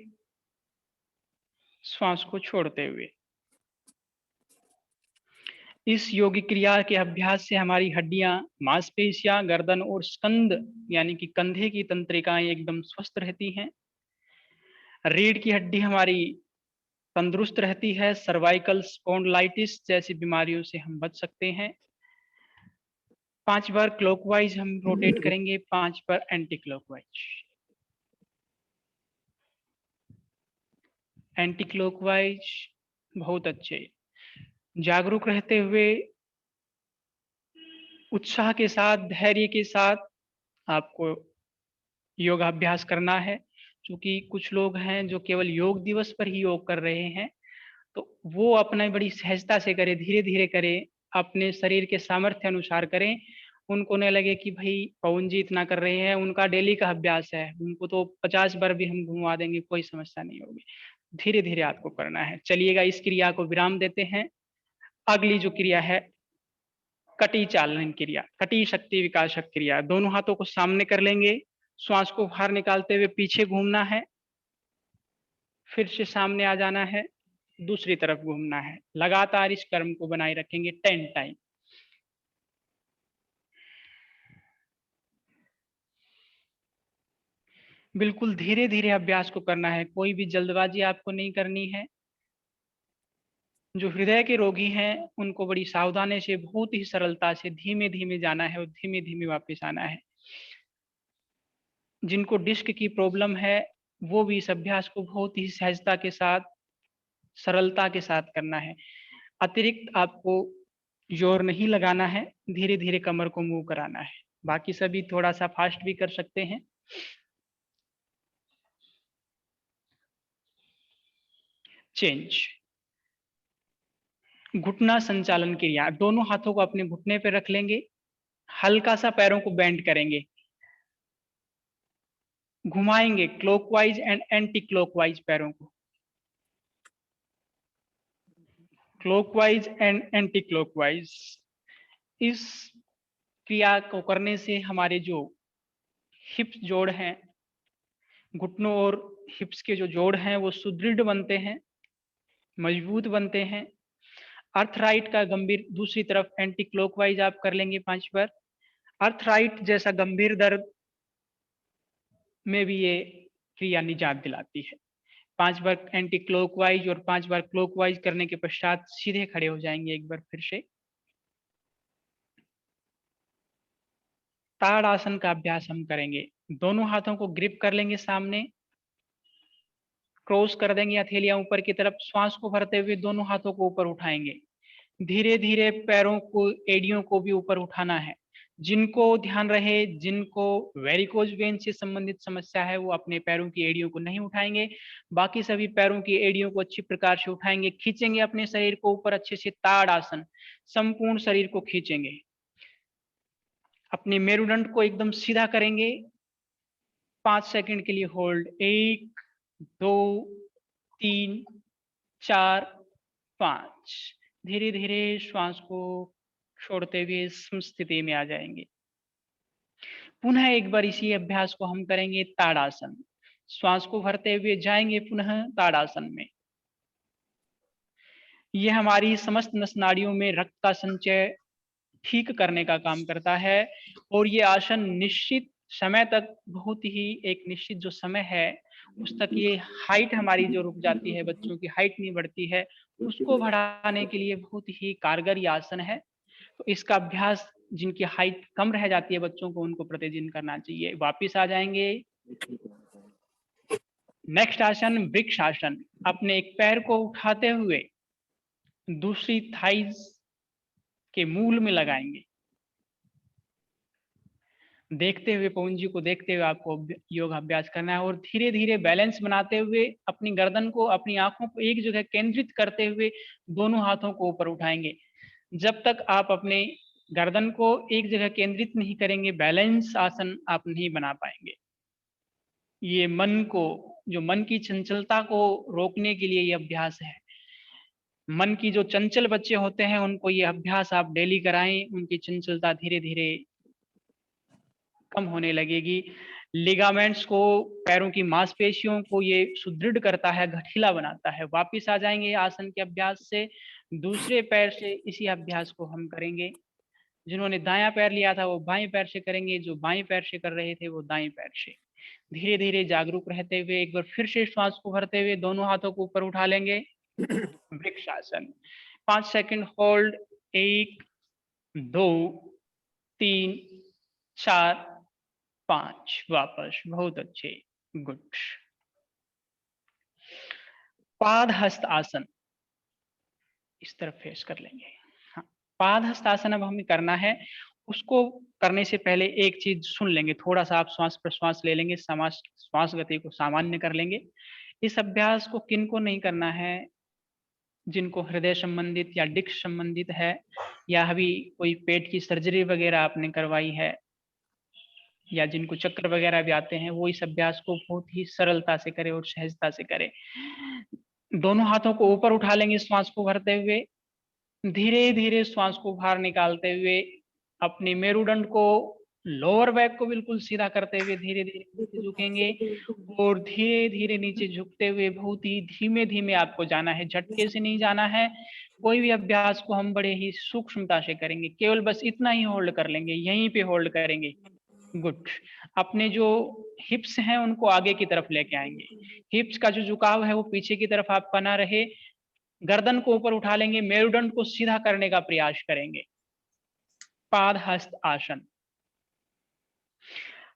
श्वास को छोड़ते हुए। इस योगिक क्रिया के अभ्यास से हमारी हड्डियां, मांसपेशियां, गर्दन और स्कंद यानी कि कंधे की तंत्रिकाएं एकदम स्वस्थ रहती हैं। रीढ़ की हड्डी हमारी तंदुरुस्त रहती है। सर्वाइकल स्पॉन्डिलाइटिस जैसी बीमारियों से हम बच सकते हैं। 5 बार क्लॉकवाइज हम रोटेट करेंगे, 5 बार एंटी क्लॉकवाइज। एंटी क्लॉकवाइज बहुत अच्छे। जागरूक रहते हुए, उत्साह के साथ, धैर्य के साथ आपको योगाभ्यास करना है। क्योंकि कुछ लोग हैं जो केवल योग दिवस पर ही योग कर रहे हैं, तो वो अपना बड़ी सहजता से करें, धीरे धीरे करें, अपने शरीर के सामर्थ्य अनुसार करें। उनको नहीं लगे कि भाई पवन जी इतना कर रहे हैं, उनका डेली का अभ्यास है, उनको तो 50 बार भी हम घुमा देंगे, कोई समस्या नहीं होगी। धीरे धीरे आपको करना है। चलिएगा, इस क्रिया को विराम देते हैं। अगली जो क्रिया है कटी चालन क्रिया, कटी शक्ति विकासक क्रिया। दोनों हाथों को सामने कर लेंगे, श्वास को बाहर निकालते हुए पीछे घूमना है, फिर से सामने आ जाना है, दूसरी तरफ घूमना है। लगातार इस क्रम को बनाए रखेंगे 10 टाइम। बिल्कुल धीरे धीरे अभ्यास को करना है, कोई भी जल्दबाजी आपको नहीं करनी है। जो हृदय के रोगी हैं उनको बड़ी सावधानी से, बहुत ही सरलता से धीमे धीमे जाना है और धीमे धीमे वापस आना है। जिनको डिस्क की प्रॉब्लम है वो भी इस अभ्यास को बहुत ही सहजता के साथ, सरलता के साथ करना है। अतिरिक्त आपको जोर नहीं लगाना है, धीरे धीरे कमर को मूव कराना है। बाकी सभी थोड़ा सा फास्ट भी कर सकते हैं। चेंज। घुटना संचालन क्रिया। दोनों हाथों को अपने घुटने पर रख लेंगे, हल्का सा पैरों को बेंड करेंगे, घुमाएंगे क्लॉकवाइज एंड एंटी क्लॉकवाइज पैरों को, क्लॉकवाइज एंड एंटी क्लॉकवाइज। इस क्रिया को करने से हमारे जो हिप्स जोड़ हैं, घुटनों और हिप्स के जो जोड़ हैं वो सुदृढ़ बनते हैं, मजबूत बनते हैं। अर्थराइट का गंभीर, दूसरी तरफ एंटी क्लॉकवाइज आप कर लेंगे 5 बार। अर्थराइट जैसा गंभीर दर्द में भी ये क्रिया निजात दिलाती है। 5 बार एंटी क्लॉकवाइज और 5 बार क्लॉकवाइज करने के पश्चात सीधे खड़े हो जाएंगे एक बार फिर से। ताड़ासन का अभ्यास हम करेंगे। दोनों हाथों को ग्रिप कर लेंगे, सामने क्रॉस कर देंगे हथेलियां ऊपर की तरफ। श्वास को भरते हुए दोनों हाथों को ऊपर उठाएंगे, धीरे धीरे पैरों को, एड़ियों को भी ऊपर उठाना है। जिनको ध्यान रहे, जिनको वेरिकोज वेन से संबंधित समस्या है, वो अपने पैरों की एड़ियों को नहीं उठाएंगे। बाकी सभी पैरों की एड़ियों को अच्छी प्रकार से उठाएंगे, खींचेंगे अपने शरीर को ऊपर अच्छे से। ताड़ासन, संपूर्ण शरीर को खींचेंगे, अपने मेरुदंड को एकदम सीधा करेंगे। 5 सेकंड के लिए होल्ड। 1 2 3 4 5। धीरे धीरे श्वास को छोड़ते हुए स्थिति में आ जाएंगे। पुनः एक बार इसी अभ्यास को हम करेंगे ताड़ासन। श्वास को भरते हुए जाएंगे पुनः ताड़ासन में। यह हमारी समस्त नस नाड़ियों में रक्त का संचय ठीक करने का काम करता है। और ये आसन निश्चित समय तक, बहुत ही एक निश्चित जो समय है उस तक ये हाइट हमारी जो रुक जाती है, बच्चों की हाइट नहीं बढ़ती है, उसको बढ़ाने के लिए बहुत ही कारगर ये आसन है। तो इसका अभ्यास जिनकी हाइट कम रह जाती है बच्चों को, उनको प्रतिदिन करना चाहिए। वापिस आ जाएंगे। नेक्स्ट आसन वृक्ष आसन। अपने एक पैर को उठाते हुए दूसरी थाइज के मूल में लगाएंगे, देखते हुए, पवन जी को देखते हुए आपको योग अभ्यास करना है और धीरे धीरे बैलेंस बनाते हुए अपनी गर्दन को, अपनी आंखों को एक जगह केंद्रित करते हुए दोनों हाथों को ऊपर उठाएंगे। जब तक आप अपने गर्दन को एक जगह केंद्रित नहीं करेंगे, बैलेंस आसन आप नहीं बना पाएंगे। ये मन को, जो मन की चंचलता को रोकने के लिए ये अभ्यास है। मन की जो चंचल बच्चे होते हैं उनको ये अभ्यास आप डेली कराएं, उनकी चंचलता धीरे धीरे कम होने लगेगी। लिगामेंट्स को, पैरों की मांसपेशियों को ये सुदृढ़ करता है, गठीला बनाता है। वापिस आ जाएंगे आसन के अभ्यास से। दूसरे पैर से इसी अभ्यास को हम करेंगे। जिन्होंने दायां पैर लिया था वो बाएं पैर से करेंगे, जो बाएं पैर से कर रहे थे वो दाएं पैर से। धीरे धीरे जागरूक रहते हुए एक बार फिर से श्वास को भरते हुए दोनों हाथों को ऊपर उठा लेंगे। Vrikshasana 5 second hold. 1 2 3 4 5 वापस। बहुत अच्छे, गुड। पाद हस्त आसन इस तरफ फेस कर लेंगे। हाँ, पाद हस्त आसन अब हमें करना है। उसको करने से पहले एक चीज सुन लेंगे, थोड़ा सा आप श्वास प्रश्वास ले लेंगे, श्वास गति को सामान्य कर लेंगे। इस अभ्यास को किन को नहीं करना है? जिनको हृदय संबंधित या डिस्क संबंधित है, या अभी कोई पेट की सर्जरी वगैरह आपने करवाई है, या जिनको चक्कर वगैरह भी आते हैं, वो इस अभ्यास को बहुत ही सरलता से करें और सहजता से करें। दोनों हाथों को ऊपर उठा लेंगे श्वास को भरते हुए। धीरे धीरे श्वास को बाहर निकालते हुए अपने मेरुदंड को, लोअर बैक को बिल्कुल सीधा करते हुए धीरे धीरे नीचे झुकेंगे और धीरे धीरे नीचे झुकते हुए बहुत ही धीमे धीमे आपको जाना है, झटके से नहीं जाना है। कोई भी अभ्यास को हम बड़े ही सूक्ष्मता से करेंगे, केवल बस इतना ही होल्ड कर लेंगे, यहीं पे होल्ड करेंगे। गुड। अपने जो हिप्स हैं उनको आगे की तरफ लेके आएंगे। हिप्स का जो झुकाव है वो पीछे की तरफ आपका ना रहे। गर्दन को ऊपर उठा लेंगे, मेरुदंड को सीधा करने का प्रयास करेंगे। पाद हस्त आसन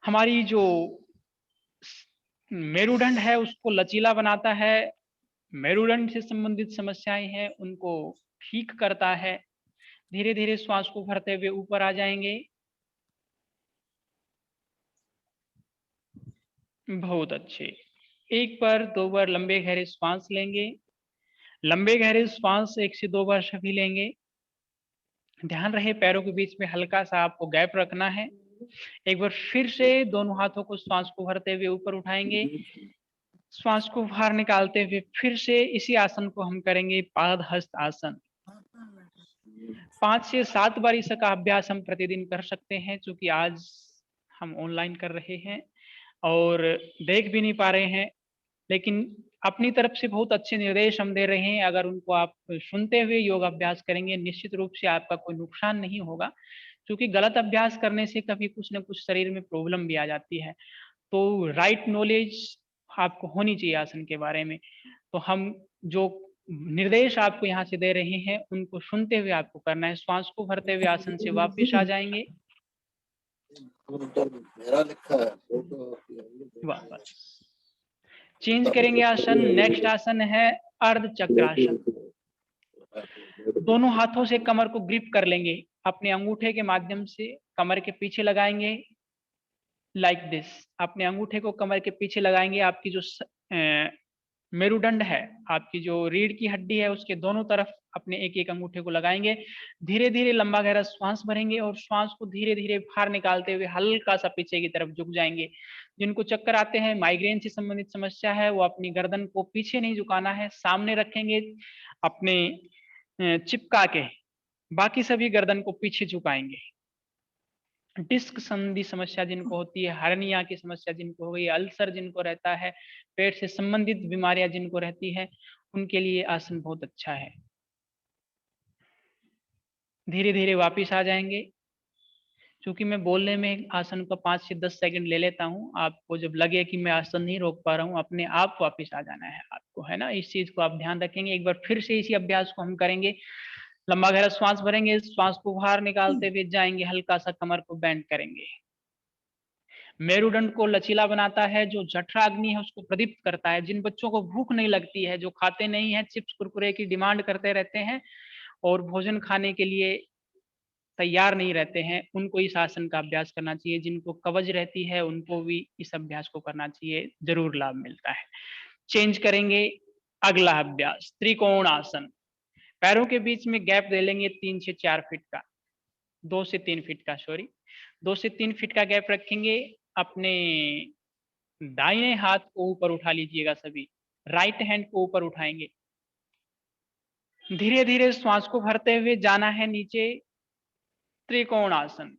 हमारी जो मेरुदंड है उसको लचीला बनाता है, मेरुदंड से संबंधित समस्याएं हैं उनको ठीक करता है। धीरे धीरे श्वास को भरते हुए ऊपर आ जाएंगे। बहुत अच्छे। एक बार 2 बार लंबे गहरे श्वास लेंगे। लंबे गहरे श्वास 1 से 2 बार सभी लेंगे। ध्यान रहे पैरों के बीच में हल्का सा आपको गैप रखना है। एक बार फिर से दोनों हाथों को श्वास को भरते हुए ऊपर उठाएंगे। श्वास को बाहर निकालते हुए फिर से इसी आसन को हम करेंगे, पाद हस्त आसन। 5 से 7 बार इसका अभ्यास हम प्रतिदिन कर सकते हैं। चूंकि आज हम ऑनलाइन कर रहे हैं और देख भी नहीं पा रहे हैं, लेकिन अपनी तरफ से बहुत अच्छे निर्देश हम दे रहे हैं। अगर उनको आप सुनते हुए योग अभ्यास करेंगे, निश्चित रूप से आपका कोई नुकसान नहीं होगा। क्योंकि गलत अभ्यास करने से कभी कुछ न कुछ शरीर में प्रॉब्लम भी आ जाती है। तो राइट नॉलेज आपको होनी चाहिए आसन के बारे में। तो हम जो निर्देश आपको यहाँ से दे रहे हैं उनको सुनते हुए आपको करना है। श्वास को भरते हुए आसन से वापस आ जाएंगे। मेरा लिखा है वापस चेंज करेंगे आसन। नेक्स्ट आसन है अर्ध चक्रासन। दोनों हाथों से कमर को ग्रिप कर लेंगे, अपने अंगूठे के माध्यम से कमर के पीछे लगाएंगे, लाइक दिस। अपने अंगूठे को कमर के पीछे लगाएंगे। आपकी जो मेरुदंड है, आपकी जो रीढ़ की हड्डी है, उसके दोनों तरफ अपने एक एक अंगूठे को लगाएंगे। धीरे धीरे लंबा गहरा श्वास भरेंगे और श्वास को धीरे धीरे बाहर निकालते हुए हल्का सा पीछे की तरफ झुक जाएंगे। जिनको चक्कर आते हैं, माइग्रेन से संबंधित समस्या है, वो अपनी गर्दन को पीछे नहीं झुकाना है, सामने रखेंगे अपने चिपका के। बाकी सभी गर्दन को पीछे झुकाएंगे। डिस्क संबंधी समस्या जिनको होती है, हर्निया की समस्या जिनको हो गई, अल्सर जिनको रहता है, पेट से संबंधित बीमारियां जिनको रहती है, उनके लिए आसन बहुत अच्छा है। धीरे धीरे वापिस आ जाएंगे। क्योंकि मैं बोलने में आसन का 5 से 10 सेकंड ले लेता हूँ, आपको जब लगे कि मैं आसन नहीं रोक पा रहा हूँ, अपने आप वापिस आ जाना है आपको, है ना। इस चीज को आप ध्यान रखेंगे। एक बार फिर से इसी अभ्यास को हम करेंगे। लंबा गहरा श्वास भरेंगे, श्वास को बाहर निकालते हुए जाएंगे, हल्का सा कमर को बेंड करेंगे। मेरुदंड को लचीला बनाता है, जो जठराग्नि है उसको प्रदीप्त करता है। जिन बच्चों को भूख नहीं लगती है, जो खाते नहीं है, चिप्स कुरकुरे की डिमांड करते रहते हैं और भोजन खाने के लिए तैयार नहीं रहते हैं उनको इस आसन का अभ्यास करना चाहिए। जिनको कवच रहती है उनको भी इस अभ्यास को करना चाहिए, जरूर लाभ मिलता है। चेंज करेंगे, अगला अभ्यास त्रिकोण आसन। पैरों के बीच में गैप ले लेंगे 3 से 4 फीट का, 2 से 3 फीट का, सॉरी 2 से 3 फीट का गैप रखेंगे। अपने दाहिने हाथ को ऊपर उठा लीजिएगा, सभी राइट हैंड को ऊपर उठाएंगे। धीरे धीरे श्वास को भरते हुए जाना है नीचे, त्रिकोण आसन।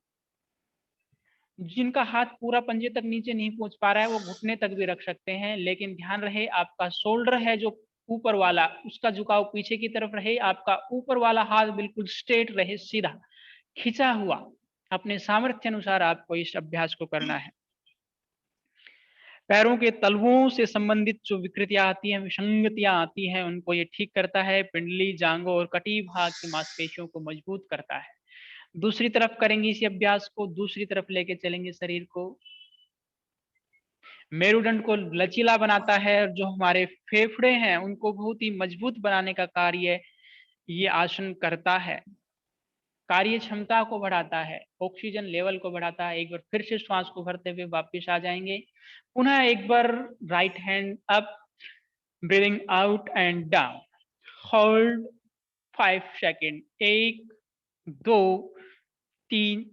जिनका हाथ पूरा पंजे तक नीचे नहीं पहुंच पा रहा है वो घुटने तक भी रख सकते हैं, लेकिन ध्यान रहे आपका शोल्डर है जो ऊपर वाला, उसका झुकाव पीछे की तरफ रहे, आपका ऊपर वाला हाथ बिल्कुल स्ट्रेट रहे, सीधा खिंचा हुआ। अपने सामर्थ्य अनुसार आपको इस अभ्यास को करना है। पैरों के तलवों से संबंधित जो विकृतियां आती हैं, विसंगतियां आती हैं, उनको ये ठीक करता है। पिंडली, जांघों और कटी भाग की मांसपेशियों को मजबूत करता है। दूसरी तरफ करेंगे इसी अभ्यास को, दूसरी तरफ लेके चलेंगे शरीर को। मेरुदंड को लचीला बनाता है और जो हमारे फेफड़े हैं उनको बहुत ही मजबूत बनाने का कार्य ये आसन करता है। कार्य क्षमता को बढ़ाता है, ऑक्सीजन लेवल को बढ़ाता है। एक बार फिर से श्वास को भरते हुए वापस आ जाएंगे। पुनः एक बार right hand up, breathing out and down, hold 5 second, 1 2 3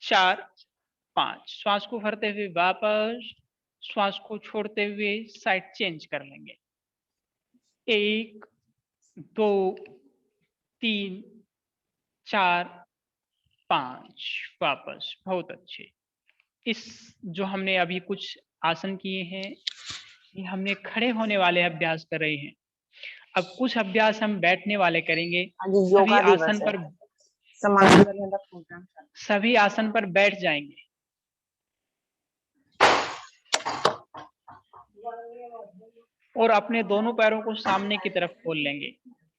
4 5। श्वास को भरते हुए वापस, श्वास को छोड़ते हुए साइड चेंज कर लेंगे। 1 2 3 4 5 वापस। बहुत अच्छे। इस जो हमने अभी कुछ आसन किए हैं ये हमने खड़े होने वाले अभ्यास कर रहे हैं। अब कुछ अभ्यास हम बैठने वाले करेंगे। सभी आसन पर बैठ जाएंगे और अपने दोनों पैरों को सामने की तरफ खोल लेंगे।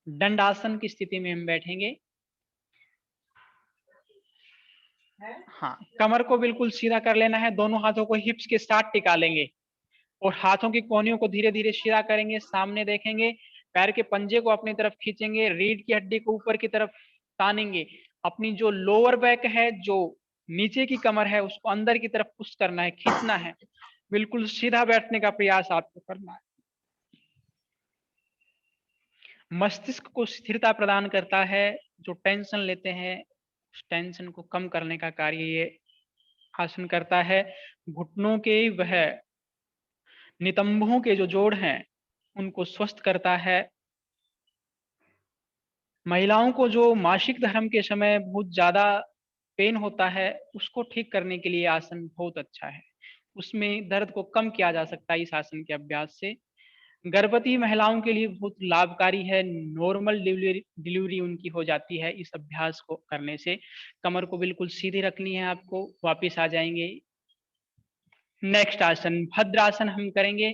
दंडासन की स्थिति में हम बैठेंगे। हाँ, कमर को बिल्कुल सीधा कर लेना है। दोनों हाथों को हिप्स के साथ टिका लेंगे और हाथों की कोहनियों को धीरे धीरे सीधा करेंगे, सामने देखेंगे। पैर के पंजे को अपनी तरफ खींचेंगे, रीढ़ की हड्डी को ऊपर की तरफ तानेंगे। अपनी जो लोअर बैक है, जो नीचे की कमर है, उसको अंदर की तरफ पुश करना है, खींचना है। बिल्कुल सीधा बैठने का प्रयास आपको करना है। मस्तिष्क को स्थिरता प्रदान करता है। जो टेंशन लेते हैं उस टेंशन को कम करने का कार्य ये आसन करता है। घुटनों के वह नितंबों के जो जोड़ हैं उनको स्वस्थ करता है। महिलाओं को जो मासिक धर्म के समय बहुत ज्यादा पेन होता है उसको ठीक करने के लिए आसन बहुत अच्छा है। उसमें दर्द को कम किया जा सकता है इस आसन के अभ्यास से। गर्भवती महिलाओं के लिए बहुत लाभकारी है। नॉर्मल डिलीवरी उनकी हो जाती है इस अभ्यास को करने से। कमर को बिल्कुल सीधी रखनी है आपको। वापिस आ जाएंगे। नेक्स्ट आसन भद्रासन हम करेंगे।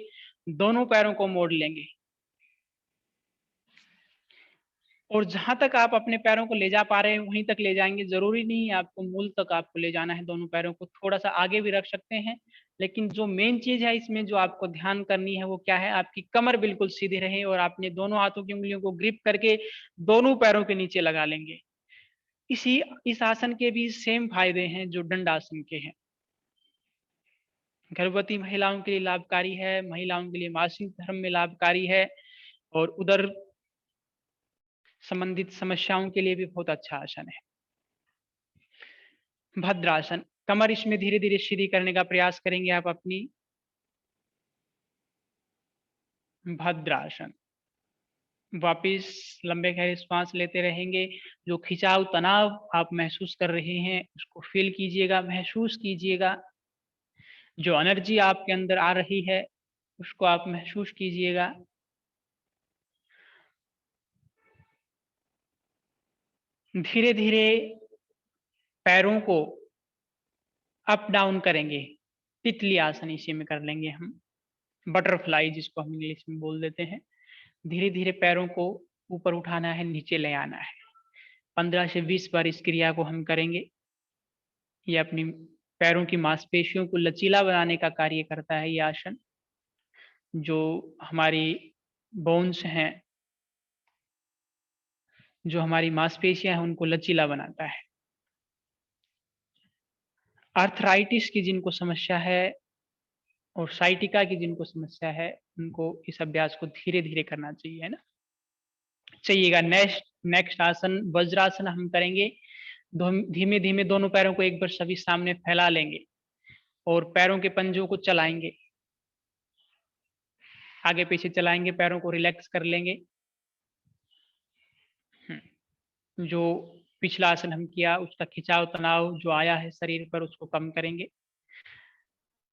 दोनों पैरों को मोड़ लेंगे और जहां तक आप अपने पैरों को ले जा पा रहे हैं वहीं तक ले जाएंगे। जरूरी नहीं है आपको मूल तक आपको ले जाना है। दोनों पैरों को थोड़ा सा आगे भी रख सकते हैं, लेकिन जो मेन चीज है इसमें जो आपको ध्यान करनी है वो क्या है, आपकी कमर बिल्कुल सीधी रहे और आपने दोनों हाथों की उंगलियों को ग्रिप करके दोनों पैरों के नीचे लगा लेंगे। इस आसन के भी सेम फायदे हैं जो दंडासन के हैं। गर्भवती महिलाओं के लिए लाभकारी है, महिलाओं के लिए मासिक धर्म में लाभकारी है और उधर संबंधित समस्याओं के लिए भी बहुत अच्छा आसन है। भद्रासन, कमर इसमें धीरे धीरे सीधी करने का प्रयास करेंगे आप अपनी। भद्रासन, वापिस लंबे गहरे श्वास लेते रहेंगे। जो खिंचाव तनाव आप महसूस कर रहे हैं उसको फील कीजिएगा, महसूस कीजिएगा। जो एनर्जी आपके अंदर आ रही है उसको आप महसूस कीजिएगा। धीरे धीरे पैरों को अप डाउन करेंगे। तितली आसन इसी में कर लेंगे हम, बटरफ्लाई जिसको हम इंग्लिश में बोल देते हैं। धीरे धीरे पैरों को ऊपर उठाना है, नीचे ले आना है। 15 से 20 बार इस क्रिया को हम करेंगे। ये अपनी पैरों की मांसपेशियों को लचीला बनाने का कार्य करता है ये आसन। जो हमारी बोन्स हैं, जो हमारी मांसपेशियां हैं, उनको लचीला बनाता है। आर्थराइटिस की जिनको समस्या है और साइटिका की जिनको समस्या है, उनको इस अभ्यास को धीरे धीरे करना चाहिए, है ना। चाहिएगा। नेक्स्ट आसन वज्रासन हम करेंगे। धीमे धीमे दोनों पैरों को एक बार सभी सामने फैला लेंगे और पैरों के पंजों को चलाएंगे, आगे पीछे चलाएंगे, पैरों को रिलैक्स कर लेंगे। जो पिछला आसन हम किया उसका खिंचाव तनाव जो आया है शरीर पर उसको कम करेंगे।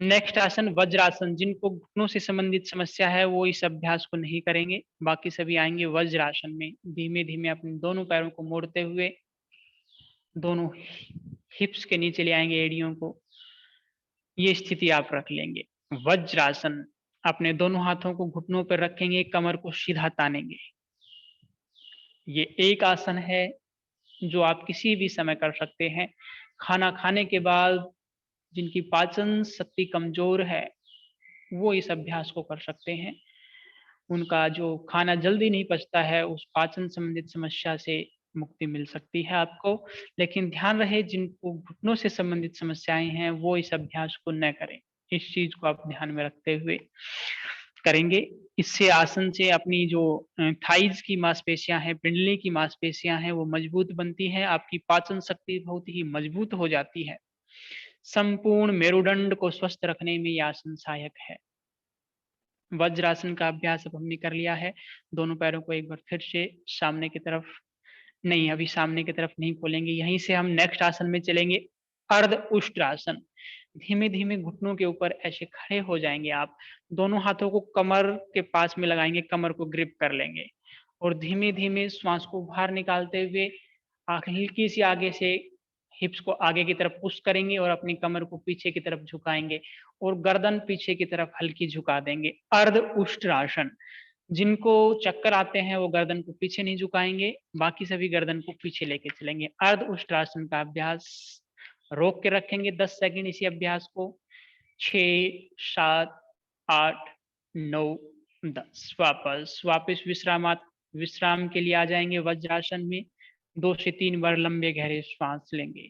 नेक्स्ट आसन वज्रासन। जिनको घुटनों से संबंधित समस्या है वो इस अभ्यास को नहीं करेंगे, बाकी सभी आएंगे वज्रासन में। धीमे धीमे अपने दोनों पैरों को मोड़ते हुए दोनों हिप्स के नीचे ले आएंगे, एड़ियों को। ये स्थिति आप रख लेंगे। वज्रासन। अपने दोनों हाथों को घुटनों पर रखेंगे, कमर को सीधा तानेंगे। ये एक आसन है जो आप किसी भी समय कर सकते हैं। खाना खाने के बाद जिनकी पाचन शक्ति कमजोर है वो इस अभ्यास को कर सकते हैं। उनका जो खाना जल्दी नहीं पचता है उस पाचन संबंधित समस्या से मुक्ति मिल सकती है आपको। लेकिन ध्यान रहे जिनको घुटनों से संबंधित समस्याएं हैं वो इस अभ्यास को न करें। इस चीज को आप ध्यान में रखते हुए करेंगे। इससे आसन से अपनी जो थाइज की मांसपेशियां हैं, पिंडली की मांसपेशियां हैं, वो मजबूत बनती हैं। आपकी पाचन शक्ति बहुत ही मजबूत हो जाती है। संपूर्ण मेरुदंड को स्वस्थ रखने में यह आसन सहायक है। वज्रासन का अभ्यास अब हमने कर लिया है। दोनों पैरों को एक बार फिर से सामने की तरफ, नहीं अभी सामने की तरफ नहीं खोलेंगे, यहीं से हम नेक्स्ट आसन में चलेंगे, अर्ध उष्ट्रासन। धीमे धीमे घुटनों के ऊपर ऐसे खड़े हो जाएंगे आप। दोनों हाथों को कमर के पास में लगाएंगे, कमर को ग्रिप कर लेंगे और धीमे धीमे श्वास को बाहर निकालते हुए हल्की सी आगे से हिप्स को आगे की तरफ पुश करेंगे और अपनी कमर को पीछे की तरफ झुकाएंगे और गर्दन पीछे की तरफ हल्की झुका देंगे। अर्ध उष्ट्रासन। जिनको चक्कर आते हैं वो गर्दन को पीछे नहीं झुकाएंगे, बाकी सभी गर्दन को पीछे लेके चलेंगे। अर्ध उष्ट्रासन का अभ्यास रोक के रखेंगे 10 सेकंड इसी अभ्यास को। 6, 7, 8, 9, 10। वापस विश्राम के लिए आ जाएंगे वज्रासन में। 2 से 3 बार लंबे गहरे श्वास लेंगे।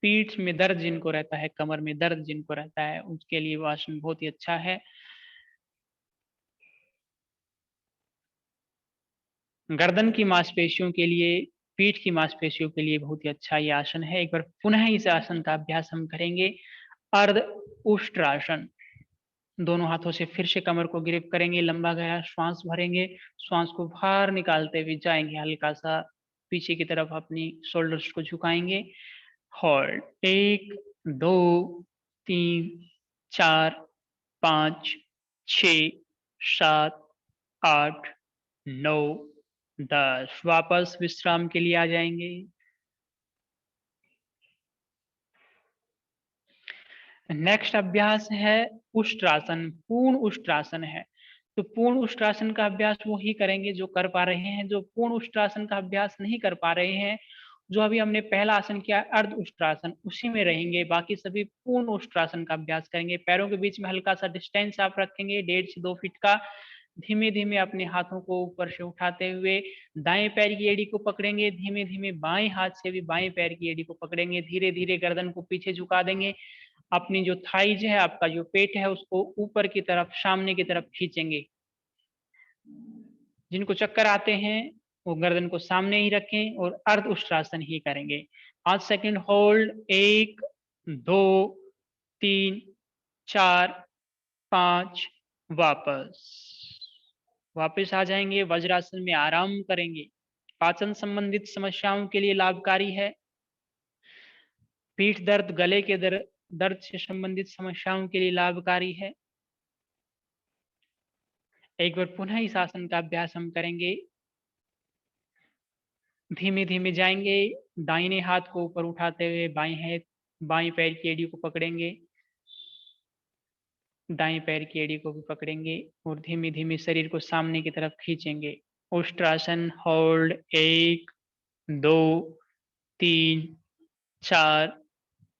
पीठ में दर्द जिनको रहता है, कमर में दर्द जिनको रहता है, उसके लिए वो आसन बहुत ही अच्छा है। गर्दन की मांसपेशियों के लिए, पीठ की मांसपेशियों के लिए बहुत ही अच्छा ये आसन है। एक बार पुनः इस आसन का अभ्यास हम करेंगे। अर्ध उष्ट्रासन। दोनों हाथों से फिर से कमर को ग्रिप करेंगे, लंबा गहरा श्वास भरेंगे, श्वास को बाहर निकालते हुए जाएंगे, हल्का सा पीछे की तरफ अपनी शोल्डर्स को झुकाएंगे। होल्ड। 1, 2, 3, 4, 5, 6, 7, 8, 9, 10। वापस विश्राम के लिए आ जाएंगे। नेक्स्ट अभ्यास है उष्ट्रासन। पूर्ण उष्ट्रासन है। तो पूर्ण उष्ट्रासन का अभ्यास वो ही करेंगे जो कर पा रहे हैं। जो पूर्ण उष्ट्रासन का अभ्यास नहीं कर पा रहे हैं, जो अभी हमने पहला आसन किया अर्ध उष्ट्रासन, उसी में रहेंगे। बाकी सभी पूर्ण उष्ट्रासन का अभ्यास करेंगे। पैरों के बीच में हल्का सा डिस्टेंस आप रखेंगे 1.5 से 2 फीट का। धीमे धीमे अपने हाथों को ऊपर से उठाते हुए दाएं पैर की एड़ी को पकड़ेंगे। धीमे धीमे बाएं हाथ से भी बाएं पैर की एड़ी को पकड़ेंगे। धीरे धीरे गर्दन को पीछे झुका देंगे। अपनी जो थाइज है, आपका जो पेट है, उसको ऊपर की तरफ, सामने की तरफ खींचेंगे। जिनको चक्कर आते हैं वो गर्दन को सामने ही रखें और अर्ध उष्ट्रासन ही करेंगे। 5 सेकंड होल्ड। 1, 2, 3, 4, 5। वापस आ जाएंगे। वज्रासन में आराम करेंगे। पाचन संबंधित समस्याओं के लिए लाभकारी है। पीठ दर्द, गले के दर्द से संबंधित समस्याओं के लिए लाभकारी है। एक बार पुनः इस आसन का अभ्यास हम करेंगे। धीमे धीमे जाएंगे। दाहिने हाथ को ऊपर उठाते हुए बाएं पैर की एड़ी को पकड़ेंगे, दाएं पैर की एड़ी को भी पकड़ेंगे और धीमे धीमे शरीर को सामने की तरफ खींचेंगे। उष्ट्रासन। होल्ड। 1, 2, 3, 4,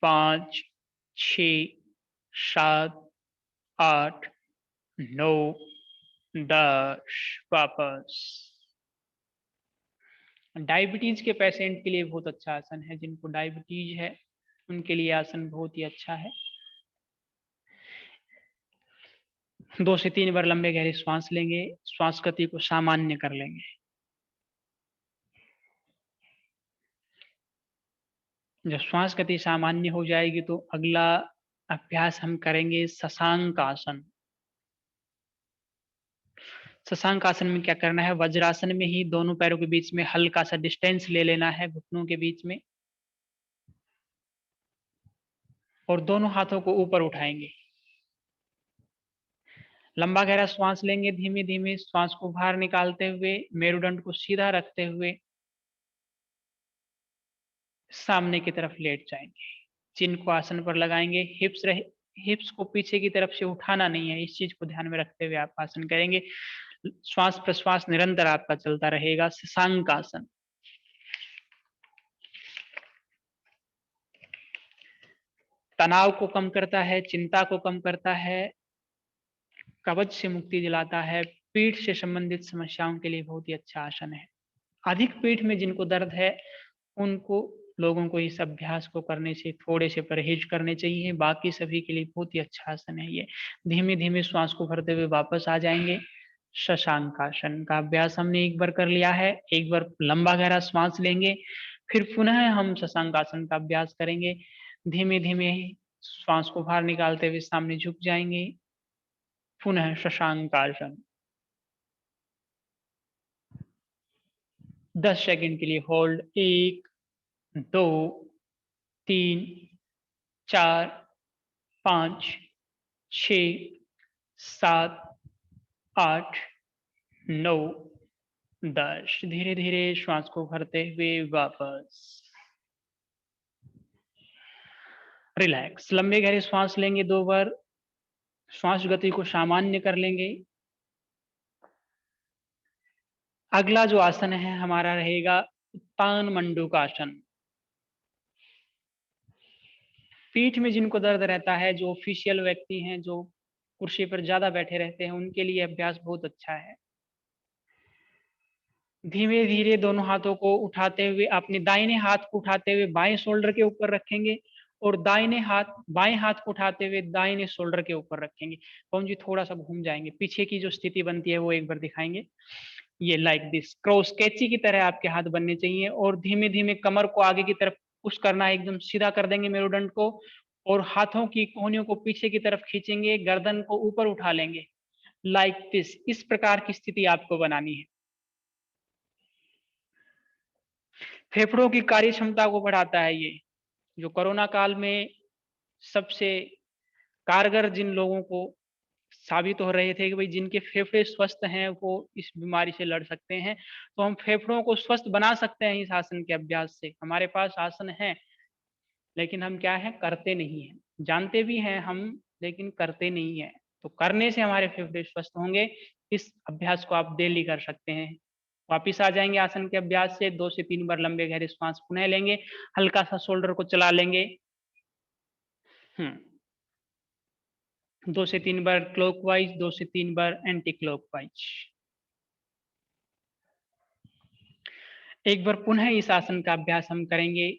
5, 6, 7, 8, 9, 10। वापस डायबिटीज के पेशेंट के लिए बहुत अच्छा आसन है। जिनको डायबिटीज है उनके लिए आसन बहुत ही अच्छा है। 2 से 3 बार लंबे गहरे श्वास लेंगे, श्वास गति को सामान्य कर लेंगे। जब श्वास गति सामान्य हो जाएगी तो अगला अभ्यास हम करेंगे शशांक आसन। शशांक आसन में क्या करना है, वज्रासन में ही दोनों पैरों के बीच में हल्का सा डिस्टेंस ले लेना है घुटनों के बीच में, और दोनों हाथों को ऊपर उठाएंगे। लंबा गहरा श्वास लेंगे, धीमे धीमे श्वास को बाहर निकालते हुए मेरुदंड को सीधा रखते हुए सामने की तरफ लेट जाएंगे। चिन को आसन पर लगाएंगे, हिप्स को पीछे की तरफ से उठाना नहीं है, इस चीज को ध्यान में रखते हुए आप आसन करेंगे। श्वास प्रश्वास निरंतर आपका चलता रहेगा। शशांक आसन। तनाव को कम करता है, चिंता को कम करता है, कब्ज से मुक्ति दिलाता है, पीठ से संबंधित समस्याओं के लिए बहुत ही अच्छा आसन है। अधिक पीठ में जिनको दर्द है उनको लोगों को इस अभ्यास को करने से थोड़े से परहेज करने चाहिए। बाकी सभी के लिए बहुत ही अच्छा आसन है ये। धीमे धीमे श्वास को भरते हुए वापस आ जाएंगे। शशांक आसन का अभ्यास हमने एक बार कर लिया है। एक बार लंबा गहरा श्वास लेंगे, फिर पुनः हम शशांक आसन का अभ्यास करेंगे। धीमे धीमे श्वास को बाहर निकालते हुए सामने झुक जाएंगे। पुनः शशांक आसन। 10 सेकंड के लिए होल्ड। 1 2 3 4 5 6 7 8 9 10। धीरे धीरे श्वास को भरते हुए वापस रिलैक्स। लंबे गहरे श्वास लेंगे 2 बार, श्वास गति को सामान्य कर लेंगे। अगला जो आसन है हमारा रहेगा उत्तान मंडूकासन। पीठ में जिनको दर्द रहता है, जो ऑफिशियल व्यक्ति हैं, जो कुर्सी पर ज्यादा बैठे रहते हैं, उनके लिए अभ्यास बहुत अच्छा है। धीमे धीरे दोनों हाथों को उठाते हुए अपने दाहिने हाथ को उठाते हुए बाएं शोल्डर के ऊपर रखेंगे और बाएं हाथ को उठाते हुए दाहिने शोल्डर के ऊपर रखेंगे। पवन जी थोड़ा सा घूम जाएंगे, पीछे की जो स्थिति बनती है वो एक बार दिखाएंगे। ये लाइक दिस क्रॉस कैची की तरह आपके हाथ बनने चाहिए और धीमे धीमे कमर को आगे की तरफ पुश करना है, एकदम सीधा कर देंगे मेरुदंड को और हाथों की कोहनियों को पीछे की तरफ खींचेंगे, गर्दन को ऊपर उठा लेंगे लाइक दिस। इस प्रकार की स्थिति आपको बनानी है। फेफड़ों की कार्य क्षमता को बढ़ाता है ये। जो कोरोना काल में सबसे कारगर जिन लोगों को साबित हो रहे थे कि भाई जिनके फेफड़े स्वस्थ हैं वो इस बीमारी से लड़ सकते हैं, तो हम फेफड़ों को स्वस्थ बना सकते हैं इस आसन के अभ्यास से। हमारे पास आसन है लेकिन हम क्या है, करते नहीं है। जानते भी हैं हम लेकिन करते नहीं है, तो करने से हमारे फेफड़े स्वस्थ होंगे। इस अभ्यास को आप डेली कर सकते हैं। वापिस आ जाएंगे आसन के अभ्यास से। 2 से 3 बार लंबे गहरे श्वास पुनः लेंगे, हल्का सा शोल्डर को चला लेंगे। 2 से 3 बार क्लॉकवाइज, 2 से 3 बार एंटी क्लॉकवाइज। एक बार पुनः इस आसन का अभ्यास हम करेंगे।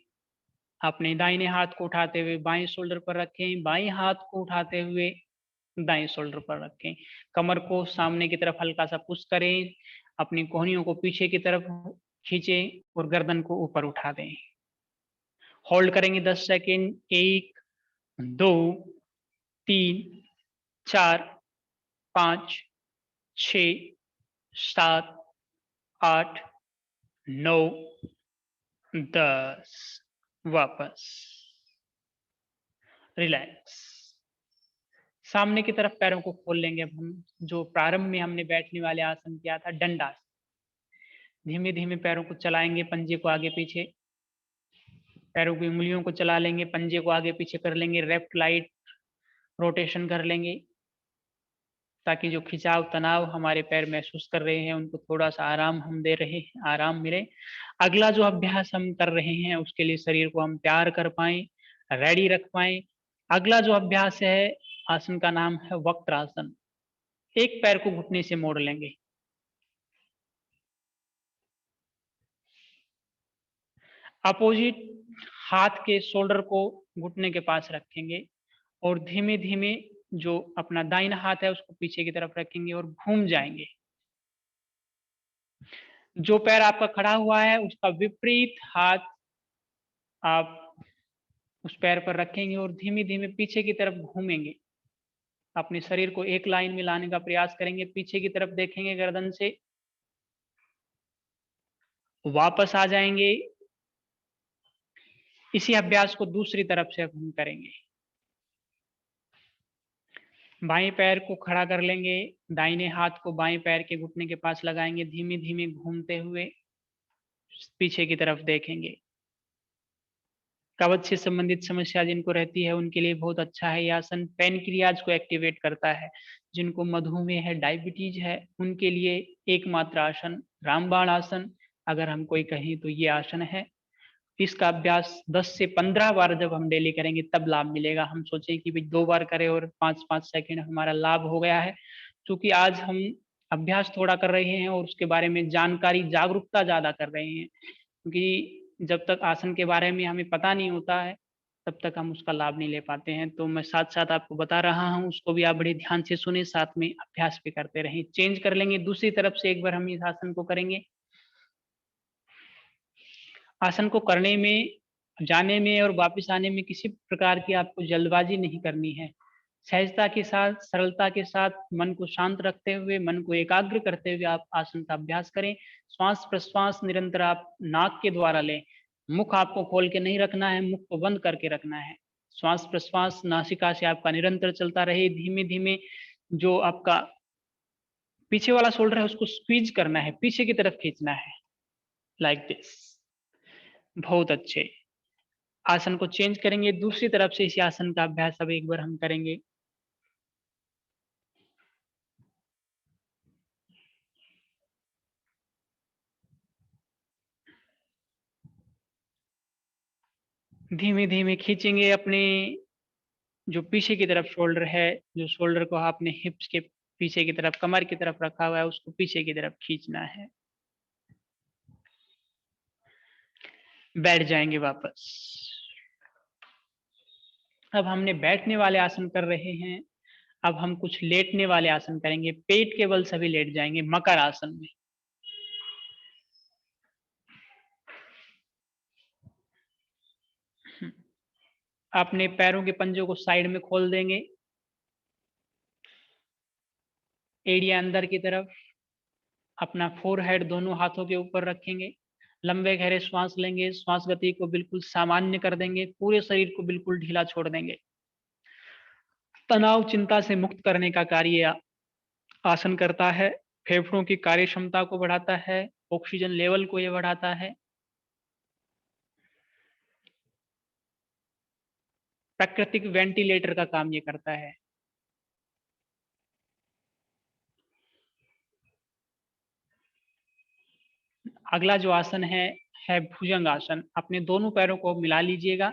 अपने दाहिने हाथ को उठाते हुए बाएं शोल्डर पर रखें, बाएं हाथ को उठाते हुए दाएं शोल्डर पर रखें। कमर को सामने की तरफ हल्का सा पुश करें, अपनी कोहनियों को पीछे की तरफ खींचें और गर्दन को ऊपर उठा दें। होल्ड करेंगे 10 सेकेंड। 1 2 3 4 5 6 7 8 9 10। वापस रिलैक्स। सामने की तरफ पैरों को खोल लेंगे। अब हम जो प्रारंभ में हमने बैठने वाले आसन किया था, दंडासन। धीमे धीमे पैरों को चलाएंगे, पंजे को आगे पीछे, पैरों की उंगलियों को चला लेंगे, पंजे को आगे पीछे कर लेंगे, लेफ्ट राइट रोटेशन कर लेंगे ताकि जो खिंचाव तनाव हमारे पैर महसूस कर रहे हैं उनको थोड़ा सा आराम हम दे रहे हैं, आराम मिले। अगला जो अभ्यास हम कर रहे हैं उसके लिए शरीर को हम तैयार कर पाए, रेडी रख पाए। अगला जो अभ्यास है आसन का नाम है वक्रासन। एक पैर को घुटने से मोड़ लेंगे, अपोजिट हाथ के शोल्डर को घुटने के पास रखेंगे और धीमे धीमे जो अपना दाहिना हाथ है उसको पीछे की तरफ रखेंगे और घूम जाएंगे। जो पैर आपका खड़ा हुआ है उसका विपरीत हाथ आप उस पैर पर रखेंगे और धीमे धीमे पीछे की तरफ घूमेंगे। अपने शरीर को एक लाइन में लाने का प्रयास करेंगे, पीछे की तरफ देखेंगे गर्दन से, वापस आ जाएंगे। इसी अभ्यास को दूसरी तरफ से अब हम करेंगे। बाएं पैर को खड़ा कर लेंगे, दाहिने हाथ को बाएं पैर के घुटने के पास लगाएंगे, धीमे धीमे घूमते हुए पीछे की तरफ देखेंगे। कवच से संबंधित समस्या जिनको रहती है उनके लिए बहुत अच्छा है। यह आसन पैनक्रियाज को एक्टिवेट करता है। जिनको मधुमेह है, डायबिटीज है, उनके लिए एकमात्र आसन रामबाण आसन अगर हम कोई कहें तो ये आसन है। इसका अभ्यास 10 से 15 बार जब हम डेली करेंगे तब लाभ मिलेगा। हम सोचें कि भाई 2 बार करें और 5-5 सेकंड हमारा लाभ हो गया है। क्योंकि आज हम अभ्यास थोड़ा कर रहे हैं और उसके बारे में जानकारी, जागरूकता ज्यादा कर रहे हैं। क्योंकि जब तक आसन के बारे में हमें पता नहीं होता है तब तक हम उसका लाभ नहीं ले पाते हैं। तो मैं साथ साथ आपको बता रहा हूँ, उसको भी आप बड़े ध्यान से सुने, साथ में अभ्यास भी करते रहें। चेंज कर लेंगे, दूसरी तरफ से एक बार हम इस आसन को करेंगे। आसन को करने में, जाने में और वापस आने में किसी प्रकार की आपको जल्दबाजी नहीं करनी है। सहजता के साथ, सरलता के साथ, मन को शांत रखते हुए, मन को एकाग्र करते हुए आप आसन का अभ्यास करें। श्वास प्रश्वास निरंतर आप नाक के द्वारा लें। मुख आपको खोल के नहीं रखना है, मुख को बंद करके रखना है। श्वास प्रश्वास नासिका से आपका निरंतर चलता रहे। धीमे धीमे जो आपका पीछे वाला शोल्डर है उसको स्क्वीज करना है, पीछे की तरफ खींचना है, लाइक दिस। बहुत अच्छे। आसन को चेंज करेंगे, दूसरी तरफ से इसी आसन का अभ्यास अब एक बार हम करेंगे। धीमे धीमे खींचेंगे अपने जो पीछे की तरफ शोल्डर है, जो शोल्डर को आपने हिप्स के पीछे की तरफ, कमर की तरफ रखा हुआ है, उसको पीछे की तरफ खींचना है। बैठ जाएंगे वापस। अब हमने बैठने वाले आसन कर रहे हैं, अब हम कुछ लेटने वाले आसन करेंगे। पेट के बल सभी लेट जाएंगे मकर आसन में। अपने पैरों के पंजों को साइड में खोल देंगे, एड़ियां अंदर की तरफ। अपना फोरहेड दोनों हाथों के ऊपर रखेंगे। लंबे गहरे श्वास लेंगे, श्वास गति को बिल्कुल सामान्य कर देंगे, पूरे शरीर को बिल्कुल ढीला छोड़ देंगे। तनाव, चिंता से मुक्त करने का कार्य आसन करता है। फेफड़ों की कार्य क्षमता को बढ़ाता है, ऑक्सीजन लेवल को ये बढ़ाता है। प्राकृतिक वेंटिलेटर का काम ये करता है। अगला जो आसन है भुजंग आसन। अपने दोनों पैरों को मिला लीजिएगा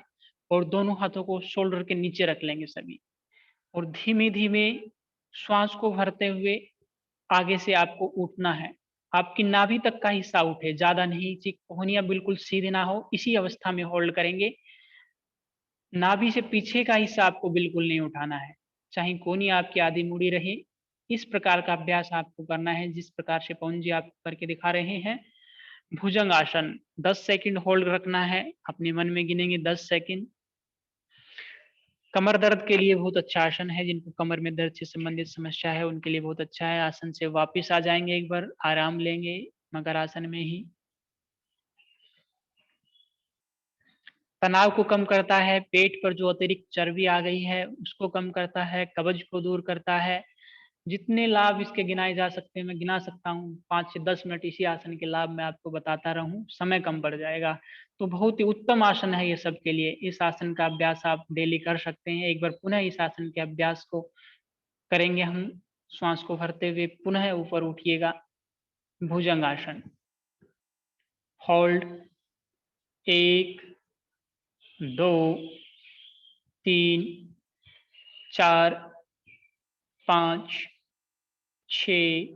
और दोनों हाथों को शोल्डर के नीचे रख लेंगे सभी, और धीमे धीमे श्वास को भरते हुए आगे से आपको उठना है। आपकी नाभि तक का हिस्सा उठे, ज्यादा नहीं, कोहनियां बिल्कुल सीधी ना हो, इसी अवस्था में होल्ड करेंगे। नाभि से पीछे का हिस्सा आपको बिल्कुल नहीं उठाना है, चाहे कोहनी आपकी आधी मुड़ी रहे। इस प्रकार का अभ्यास आपको करना है जिस प्रकार से पवन जी आपको करके दिखा रहे हैं। भुजंग आसन 10 सेकंड होल्ड रखना है, अपने मन में गिनेंगे 10 सेकंड। कमर दर्द के लिए बहुत अच्छा आसन है। जिनको कमर में दर्द से संबंधित समस्या है उनके लिए बहुत अच्छा है। आसन से वापस आ जाएंगे, एक बार आराम लेंगे मकर आसन में ही। तनाव को कम करता है, पेट पर जो अतिरिक्त चर्बी आ गई है उसको कम करता है, कब्ज को दूर करता है। जितने लाभ इसके गिनाए जा सकते हैं मैं गिना सकता हूँ। 5 से 10 मिनट इसी आसन के लाभ मैं आपको बताता रहूं, समय कम पड़ जाएगा। तो बहुत ही उत्तम आसन है ये सबके लिए। इस आसन का अभ्यास आप डेली कर सकते हैं। एक बार पुनः इस आसन के अभ्यास को करेंगे हम। श्वास को भरते हुए पुनः ऊपर उठिएगा। भुजंग आसन। होल्ड 1 2 3 4 5 6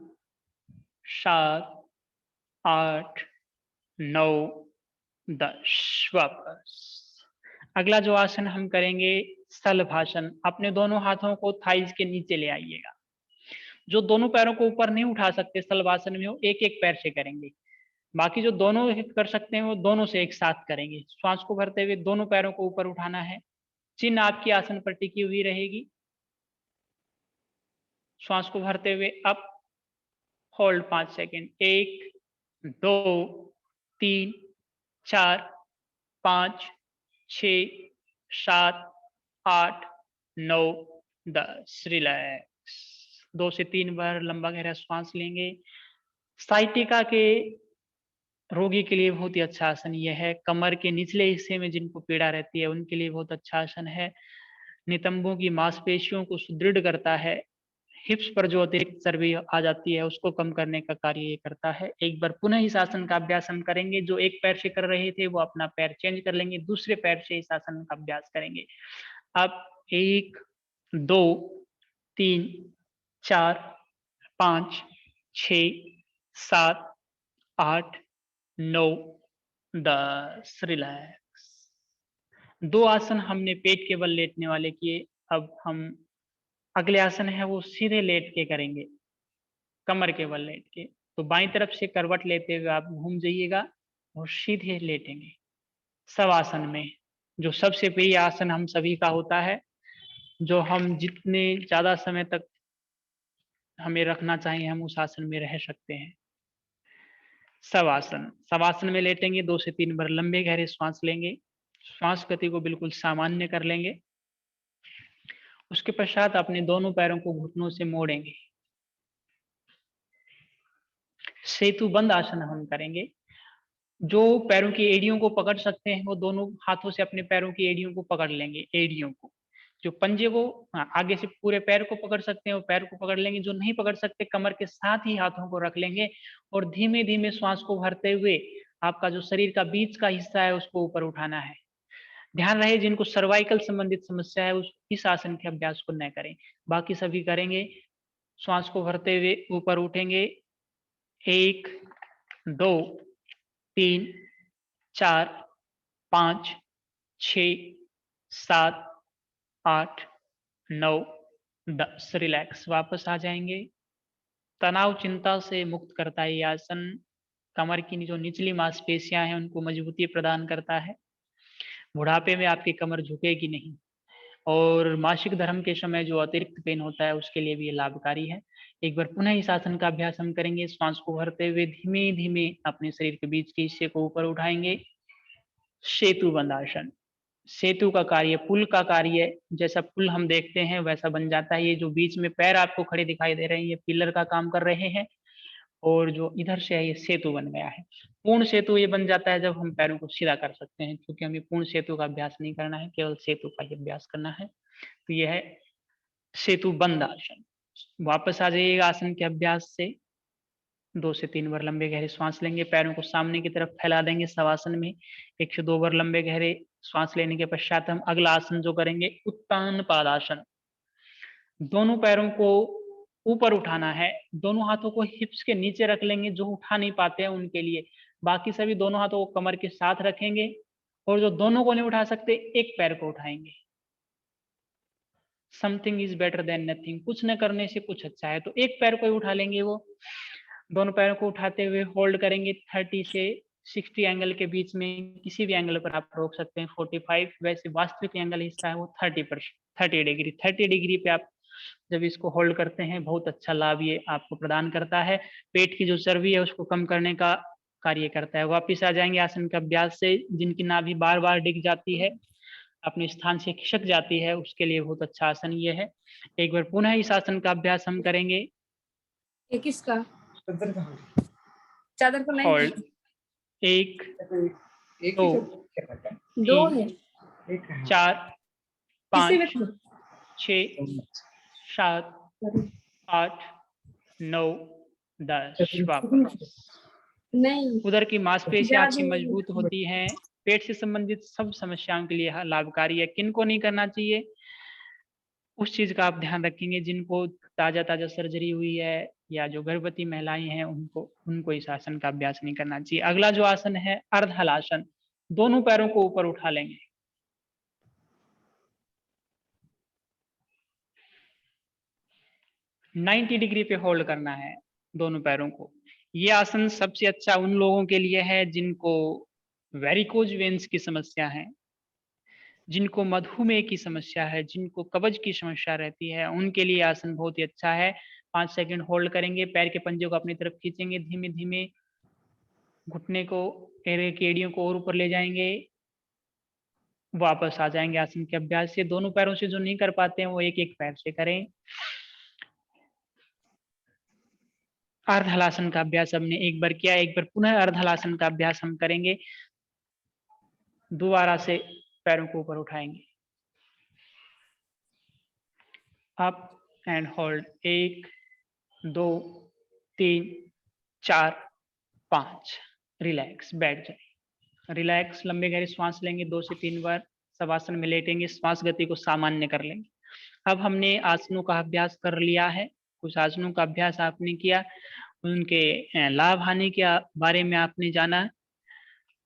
7 8 9 10 वापस। अगला जो आसन हम करेंगे स्थलभासन। अपने दोनों हाथों को थाइज के नीचे ले आइएगा। जो दोनों पैरों को ऊपर नहीं उठा सकते स्थलभासन में, वो एक एक पैर से करेंगे। बाकी जो दोनों कर सकते हैं वो दोनों से एक साथ करेंगे। श्वास को भरते हुए दोनों पैरों को ऊपर उठाना है। चिन्ह आपकी आसन पर टिकी हुई रहेगी। श्वास को भरते हुए अप, होल्ड 5 सेकेंड। 1 2 3 4 5 6 7 8 9 10। रिलैक्स। 2 से 3 बार लंबा गहरा श्वास लेंगे। साइटिका के रोगी के लिए बहुत ही अच्छा आसन यह है। कमर के निचले हिस्से में जिनको पीड़ा रहती है उनके लिए बहुत अच्छा आसन है। नितंबों की मांसपेशियों को सुदृढ़ करता है। हिप्स पर जो अतिरिक्त चर्बी आ जाती है उसको कम करने का कार्य ये करता है। एक बार पुनः इस आसन का अभ्यास हम करेंगे। जो एक पैर से कर रहे थे वो अपना पैर चेंज कर लेंगे, दूसरे पैर से इस आसन का अभ्यास करेंगे। अब 1 2 3 4 5 6 7 8 9 10। रिलैक्स। 2 आसन हमने पेट के बल लेटने वाले किए। अब हम अगले आसन है वो सीधे लेट के करेंगे, कमर के बल लेट के। तो बाईं तरफ से करवट लेते हुए आप घूम जाइएगा और सीधे लेटेंगे शवासन में। जो सबसे प्रिय आसन हम सभी का होता है, जो हम जितने ज्यादा समय तक हमें रखना चाहिए हम उस आसन में रह सकते हैं। शवासन। शवासन में लेटेंगे। 2 से 3 बार लंबे गहरे श्वास लेंगे। श्वास गति को बिल्कुल सामान्य कर लेंगे। उसके पश्चात अपने दोनों पैरों को घुटनों से मोड़ेंगे। सेतु बंद आसन हम करेंगे। जो पैरों की एड़ियों को पकड़ सकते हैं वो दोनों हाथों से अपने पैरों की एड़ियों को पकड़ लेंगे। एड़ियों को, जो पंजे को आगे से पूरे पैर को पकड़ सकते हैं वो पैर को पकड़ लेंगे। जो नहीं पकड़ सकते कमर के साथ ही हाथों को रख लेंगे और धीमे धीमे श्वास को भरते हुए आपका जो शरीर का बीच का हिस्सा है उसको ऊपर उठाना है। ध्यान रहे जिनको सर्वाइकल संबंधित समस्या है उस इस आसन के अभ्यास को न करें, बाकी सभी करेंगे। श्वास को भरते हुए ऊपर उठेंगे। 1 2 3 4 5 6 7 8 9 10। रिलैक्स। वापस आ जाएंगे। तनाव चिंता से मुक्त करता है ये आसन। कमर की जो निचली मांसपेशियां हैं उनको मजबूती प्रदान करता है। बुढ़ापे में आपकी कमर झुकेगी नहीं। और मासिक धर्म के समय जो अतिरिक्त पेन होता है उसके लिए भी ये लाभकारी है। एक बार पुनः इस आसन का अभ्यास हम करेंगे। श्वास को भरते हुए धीमे धीमे अपने शरीर के बीच के हिस्से को ऊपर उठाएंगे। सेतु बंद आसन। सेतु का कार्य, पुल का कार्य, जैसा पुल हम देखते हैं वैसा बन जाता है। ये जो बीच में पैर आपको खड़े दिखाई दे रहे हैं ये पिलर का काम कर रहे हैं और जो इधर से है ये सेतु बन गया है। पूर्ण सेतु ये बन जाता है जब हम पैरों को सीधा कर सकते हैं, क्योंकि हमें पूर्ण सेतु का अभ्यास नहीं करना है, केवल सेतु का ही अभ्यास करना है। तो यह है सेतु बंद आसन। वापस आ जाइएगा आसन के अभ्यास से। 2 से 3 बार लंबे गहरे श्वास लेंगे। पैरों को सामने की तरफ फैला देंगे शवासन में। 1 से 2 बार लंबे गहरे श्वास लेने के पश्चात हम अगला आसन जो करेंगे उत्तान पादासन। दोनों पैरों को ऊपर उठाना है। दोनों हाथों को हिप्स के नीचे रख लेंगे। जो उठा नहीं पाते हैं उनके लिए, बाकी सभी दोनों हाथों को कमर के साथ रखेंगे और जो दोनों को नहीं उठा सकते एक पैर को उठाएंगे। Something is better than nothing. कुछ न करने से कुछ अच्छा है। तो एक पैर को ही उठा लेंगे। वो दोनों पैरों को उठाते हुए होल्ड करेंगे 30 से 60 एंगल के बीच में। किसी भी एंगल पर आप रोक सकते हैं। 45 वैसे वास्तविक एंगल हिस्सा है वो 30 डिग्री। 30 डिग्री पे आप जब इसको होल्ड करते हैं बहुत अच्छा लाभ ये आपको प्रदान करता है। पेट की जो चर्बी है उसको कम करने का कार्य करता है। वापिस आ जाएंगे आसन के अभ्यास से। जिनकी नाभि बार बार डिग जाती है, अपने स्थान से खिसक जाती है, उसके लिए बहुत अच्छा आसन ये है। एक बार पुनः इस आसन का अभ्यास हम करेंगे। किसका चादर को नहीं? होल्ड। 1 2 है 4 5 6 7 8 9 10। वापस। नहीं, उधर की मांसपेशियां आपकी मजबूत होती हैं। पेट से संबंधित सब समस्याओं के लिए लाभकारी है। किनको नहीं करना चाहिए उस चीज का आप ध्यान रखेंगे। जिनको ताजा सर्जरी हुई है या जो गर्भवती महिलाएं हैं उनको इस आसन का अभ्यास नहीं करना चाहिए। अगला जो आसन है अर्धहलासन। दोनों पैरों को ऊपर उठा लेंगे। नाइन्टी डिग्री पे होल्ड करना है दोनों पैरों को। ये आसन सबसे अच्छा उन लोगों के लिए है जिनको वेरिकोज वेन्स की समस्या है, जिनको मधुमेह की समस्या है, जिनको कब्ज की समस्या रहती है, उनके लिए आसन बहुत ही अच्छा है। 5 सेकंड होल्ड करेंगे, पैर के पंजे को अपनी तरफ खींचेंगे, धीमे धीमे घुटने को, पैर की एड़ियों को और ऊपर ले जाएंगे, वापस आ जाएंगे आसन के अभ्यास से। दोनों पैरों से जो नहीं कर पाते हैं वो एक एक पैर से करें। अर्धहलासन का अभ्यास हमने एक बार किया, एक बार पुनः अर्धहलासन का अभ्यास हम करेंगे। दोबारा से पैरों को ऊपर उठाएंगे, अप एंड होल्ड, 1 2 3 4 5, रिलैक्स, बैठ जाए, रिलैक्स, लंबे गहरे श्वास लेंगे 2 से 3 बार, शवासन में लेटेंगे, श्वास गति को सामान्य कर लेंगे। अब हमने आसनों का अभ्यास कर लिया है, कुछ आसनों का अभ्यास आपने किया, उनके लाभ हानि के बारे में आपने जाना।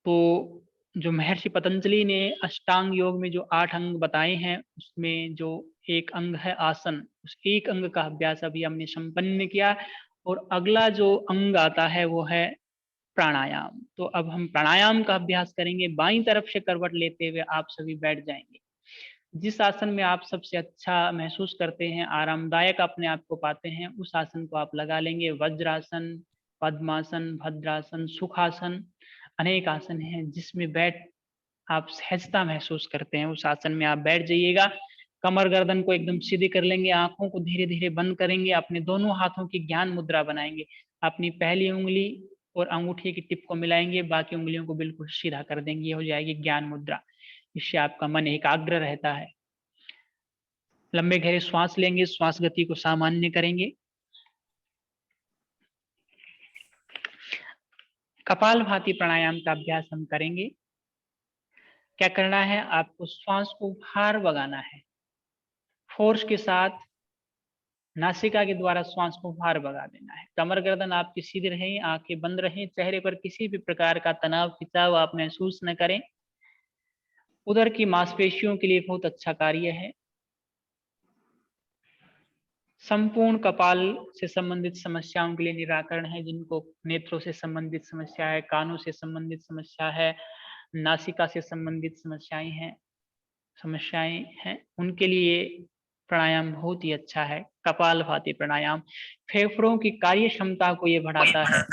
तो जो महर्षि पतंजलि ने अष्टांग योग में जो 8 अंग बताए हैं, उसमें जो एक अंग है आसन, उस एक अंग का अभ्यास अभी हमने संपन्न किया। और अगला जो अंग आता है वो है प्राणायाम। तो अब हम प्राणायाम का अभ्यास करेंगे। बाईं तरफ से करवट लेते हुए आप सभी बैठ जाएंगे। जिस आसन में आप सबसे अच्छा महसूस करते हैं, आरामदायक अपने आप को पाते हैं, उस आसन को आप लगा लेंगे। वज्रासन, पद्मासन, भद्रासन, सुखासन, अनेक आसन हैं जिसमें बैठ आप सहजता महसूस करते हैं, उस आसन में आप बैठ जाइएगा। कमर गर्दन को एकदम सीधी कर लेंगे, आंखों को धीरे धीरे बंद करेंगे, अपने दोनों हाथों की ज्ञान मुद्रा बनाएंगे। अपनी पहली उंगली और अंगूठे की टिप को मिलाएंगे, बाकी उंगलियों को बिल्कुल सीधा कर देंगे, ये हो जाएगी ज्ञान मुद्रा। इससे आपका मन एकाग्र रहता है। लंबे गहरे श्वास लेंगे, श्वास गति को सामान्य करेंगे। कपालभाति प्राणायाम का अभ्यास हम करेंगे। क्या करना है, आपको श्वास को बाहर भगाना है, फोर्स के साथ नासिका के द्वारा श्वास को बाहर भगा देना है। कमर गर्दन आपकी सीधी रहे, आंखें बंद रहें, चेहरे पर किसी भी प्रकार का तनाव खिंचाव आप महसूस न करें। उदर की मांसपेशियों के लिए बहुत अच्छा कार्य है। संपूर्ण कपाल से संबंधित समस्याओं के लिए निराकरण है। जिनको नेत्रों से संबंधित समस्या है, कानों से संबंधित समस्या है, नासिका से संबंधित समस्याएं हैं, उनके लिए प्राणायाम बहुत ही अच्छा है। कपालभाति प्राणायाम फेफड़ों की कार्य क्षमता को ये बढ़ाता है।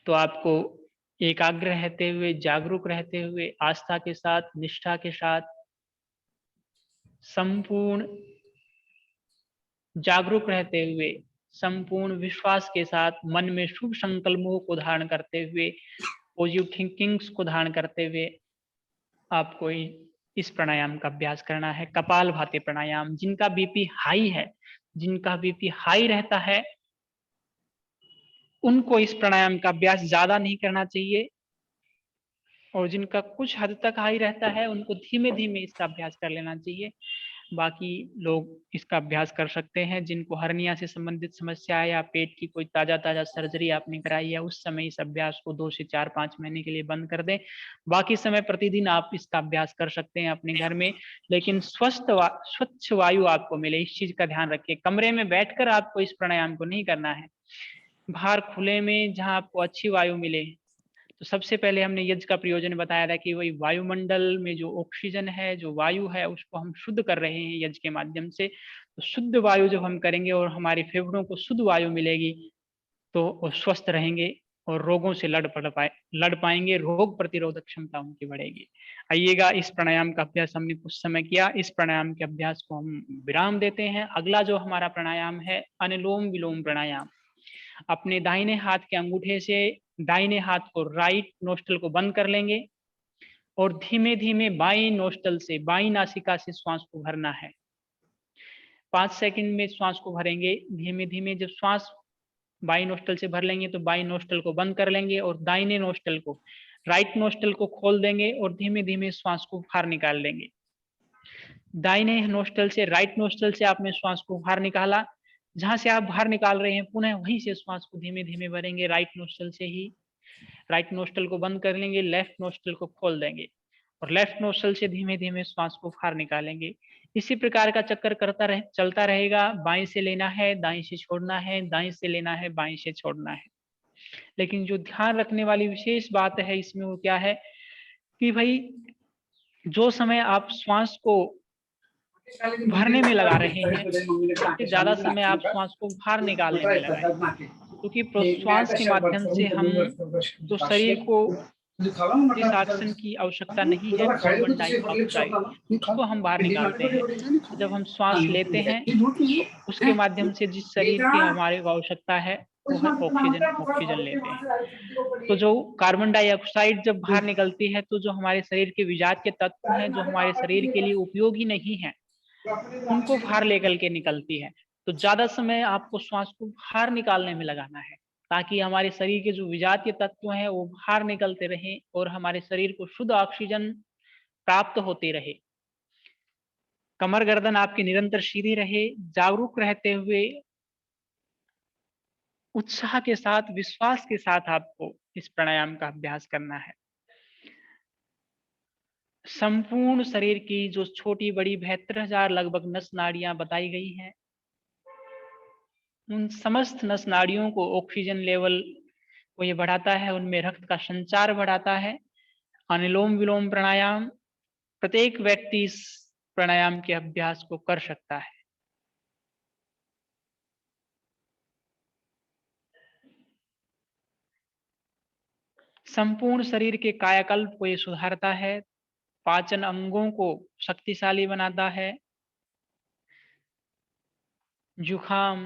तो आपको एकाग्र रहते हुए, जागरूक रहते हुए, आस्था के साथ, निष्ठा के साथ, संपूर्ण जागरूक रहते हुए, संपूर्ण विश्वास के साथ, मन में शुभ संकल्पों को धारण करते हुए, पॉजिटिव थिंकिंग्स को धारण करते हुए आपको इस प्राणायाम का अभ्यास करना है। कपालभाति प्राणायाम, जिनका बीपी हाई है, जिनका बीपी हाई रहता है, उनको इस प्राणायाम का अभ्यास ज्यादा नहीं करना चाहिए, और जिनका कुछ हद तक हाई रहता है उनको धीमे धीमे इसका अभ्यास कर लेना चाहिए। बाकी लोग इसका अभ्यास कर सकते हैं। जिनको हर्निया से संबंधित समस्या है या पेट की कोई ताजा सर्जरी आपने कराई है, उस समय इस अभ्यास को 2 से 4-5 महीने के लिए बंद कर दें। बाकी समय प्रतिदिन आप इसका अभ्यास कर सकते हैं अपने घर में, लेकिन स्वच्छ वायु आपको मिले, इस चीज का ध्यान रखिए। कमरे में बैठकर आपको इस प्राणायाम को नहीं करना है, बाहर खुले में जहां आपको अच्छी वायु मिले। तो सबसे पहले हमने यज्ञ का प्रयोजन बताया था कि वही वायुमंडल में जो ऑक्सीजन है, जो वायु है, उसको हम शुद्ध कर रहे हैं यज्ञ के माध्यम से। तो शुद्ध वायु जब हम करेंगे और हमारे फेफड़ों को शुद्ध वायु मिलेगी तो वो स्वस्थ रहेंगे और रोगों से लड़ पाएंगे, रोग प्रतिरोधक क्षमता उनकी बढ़ेगी। आइएगा, इस प्राणायाम का अभ्यास हमने कुछ समय किया, इस प्राणायाम के अभ्यास को हम विराम देते हैं। अगला जो हमारा प्राणायाम है, अनुलोम विलोम प्राणायाम। अपने दाहिने हाथ के अंगूठे से दाहिने हाथ को, राइट नोस्ट्रल को बंद कर लेंगे और धीमे धीमे बाईं नोस्ट्रल से, बाईं नासिका से श्वास को भरना है। 5 सेकंड में श्वास को भरेंगे धीमे धीमे। जब श्वास बाईं नोस्ट्रल से भर लेंगे तो बाईं नोस्ट्रल को बंद कर लेंगे और दाहिने नोस्ट्रल को, राइट नोस्ट्रल को खोल देंगे और धीमे धीमे श्वास को बाहर निकाल लेंगे। दाहिने नोस्ट्रल से, राइट नोस्ट्रल से आपने श्वास को बाहर निकाला। जहां से आप बाहर निकाल रहे हैं पुनः वहीं से श्वास को धीमे धीमे भरेंगे। राइट नोस्ट्रल से ही राइट नोस्ट्रल को बंद कर लेंगे, लेफ्ट नोस्ट्रल को खोल देंगे और लेफ्ट नोस्ट्रल से धीमे धीमे श्वास को बाहर निकालेंगे। इसी प्रकार का चक्कर चलता रहेगा। बाएं से लेना है, दाएं से छोड़ना है, दाएं से लेना है, बाएं से छोड़ना है। लेकिन जो ध्यान रखने वाली विशेष बात है इसमें वो क्या है कि भाई जो समय आप श्वास को भरने में लगा रहे हैं उससे ज्यादा समय आप श्वास को बाहर निकालने में लगाएं, क्योंकि प्रश्वास के माध्यम से हम जो शरीर को जिस ऑक्सीजन की आवश्यकता नहीं है, कार्बन डाइऑक्साइड, उसको हम बाहर निकालते हैं। जब हम श्वास लेते हैं उसके माध्यम से जिस शरीर की हमारे को आवश्यकता है वो है ऑक्सीजन लेते हैं। तो जो कार्बन डाइऑक्साइड जब बाहर निकलती है तो जो हमारे शरीर के विजात के तत्व हैं जो हमारे शरीर के लिए उपयोगी नहीं है उनको बाहर लेकर के निकलती है। तो ज्यादा समय आपको श्वास को बाहर निकालने में लगाना है ताकि हमारे शरीर के जो विजातीय तत्व हैं वो बाहर निकलते रहें और हमारे शरीर को शुद्ध ऑक्सीजन प्राप्त होती रहे। कमर गर्दन आपकी निरंतर सीधी रहे। जागरूक रहते हुए उत्साह के साथ, विश्वास के साथ आपको इस प्राणायाम का अभ्यास करना है। संपूर्ण शरीर की जो छोटी बड़ी 72,000 लगभग नस नाड़ियां बताई गई हैं, उन समस्त नस नाड़ियों को ऑक्सीजन लेवल को ये बढ़ाता है, उनमें रक्त का संचार बढ़ाता है। अनुलोम विलोम प्राणायाम प्रत्येक व्यक्ति इस प्राणायाम के अभ्यास को कर सकता है। संपूर्ण शरीर के कायाकल्प को ये सुधारता है, पाचन अंगों को शक्तिशाली बनाता है। जुखाम,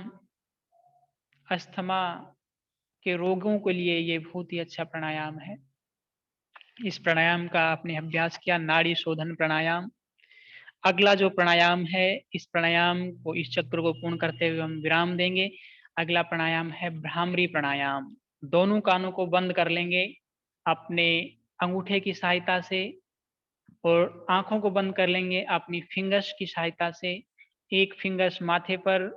अस्थमा के रोगों के लिए ये बहुत ही अच्छा प्राणायाम है। इस प्राणायाम का आपने अभ्यास किया, नाड़ी शोधन प्राणायाम। अगला जो प्राणायाम है, इस प्राणायाम को, इस चक्र को पूर्ण करते हुए हम विराम देंगे। अगला प्राणायाम है भ्रामरी प्राणायाम। दोनों कानों को बंद कर लेंगे अपने अंगूठे की सहायता से और आंखों को बंद कर लेंगे अपनी फिंगर्स की सहायता से। एक फिंगर्स माथे पर,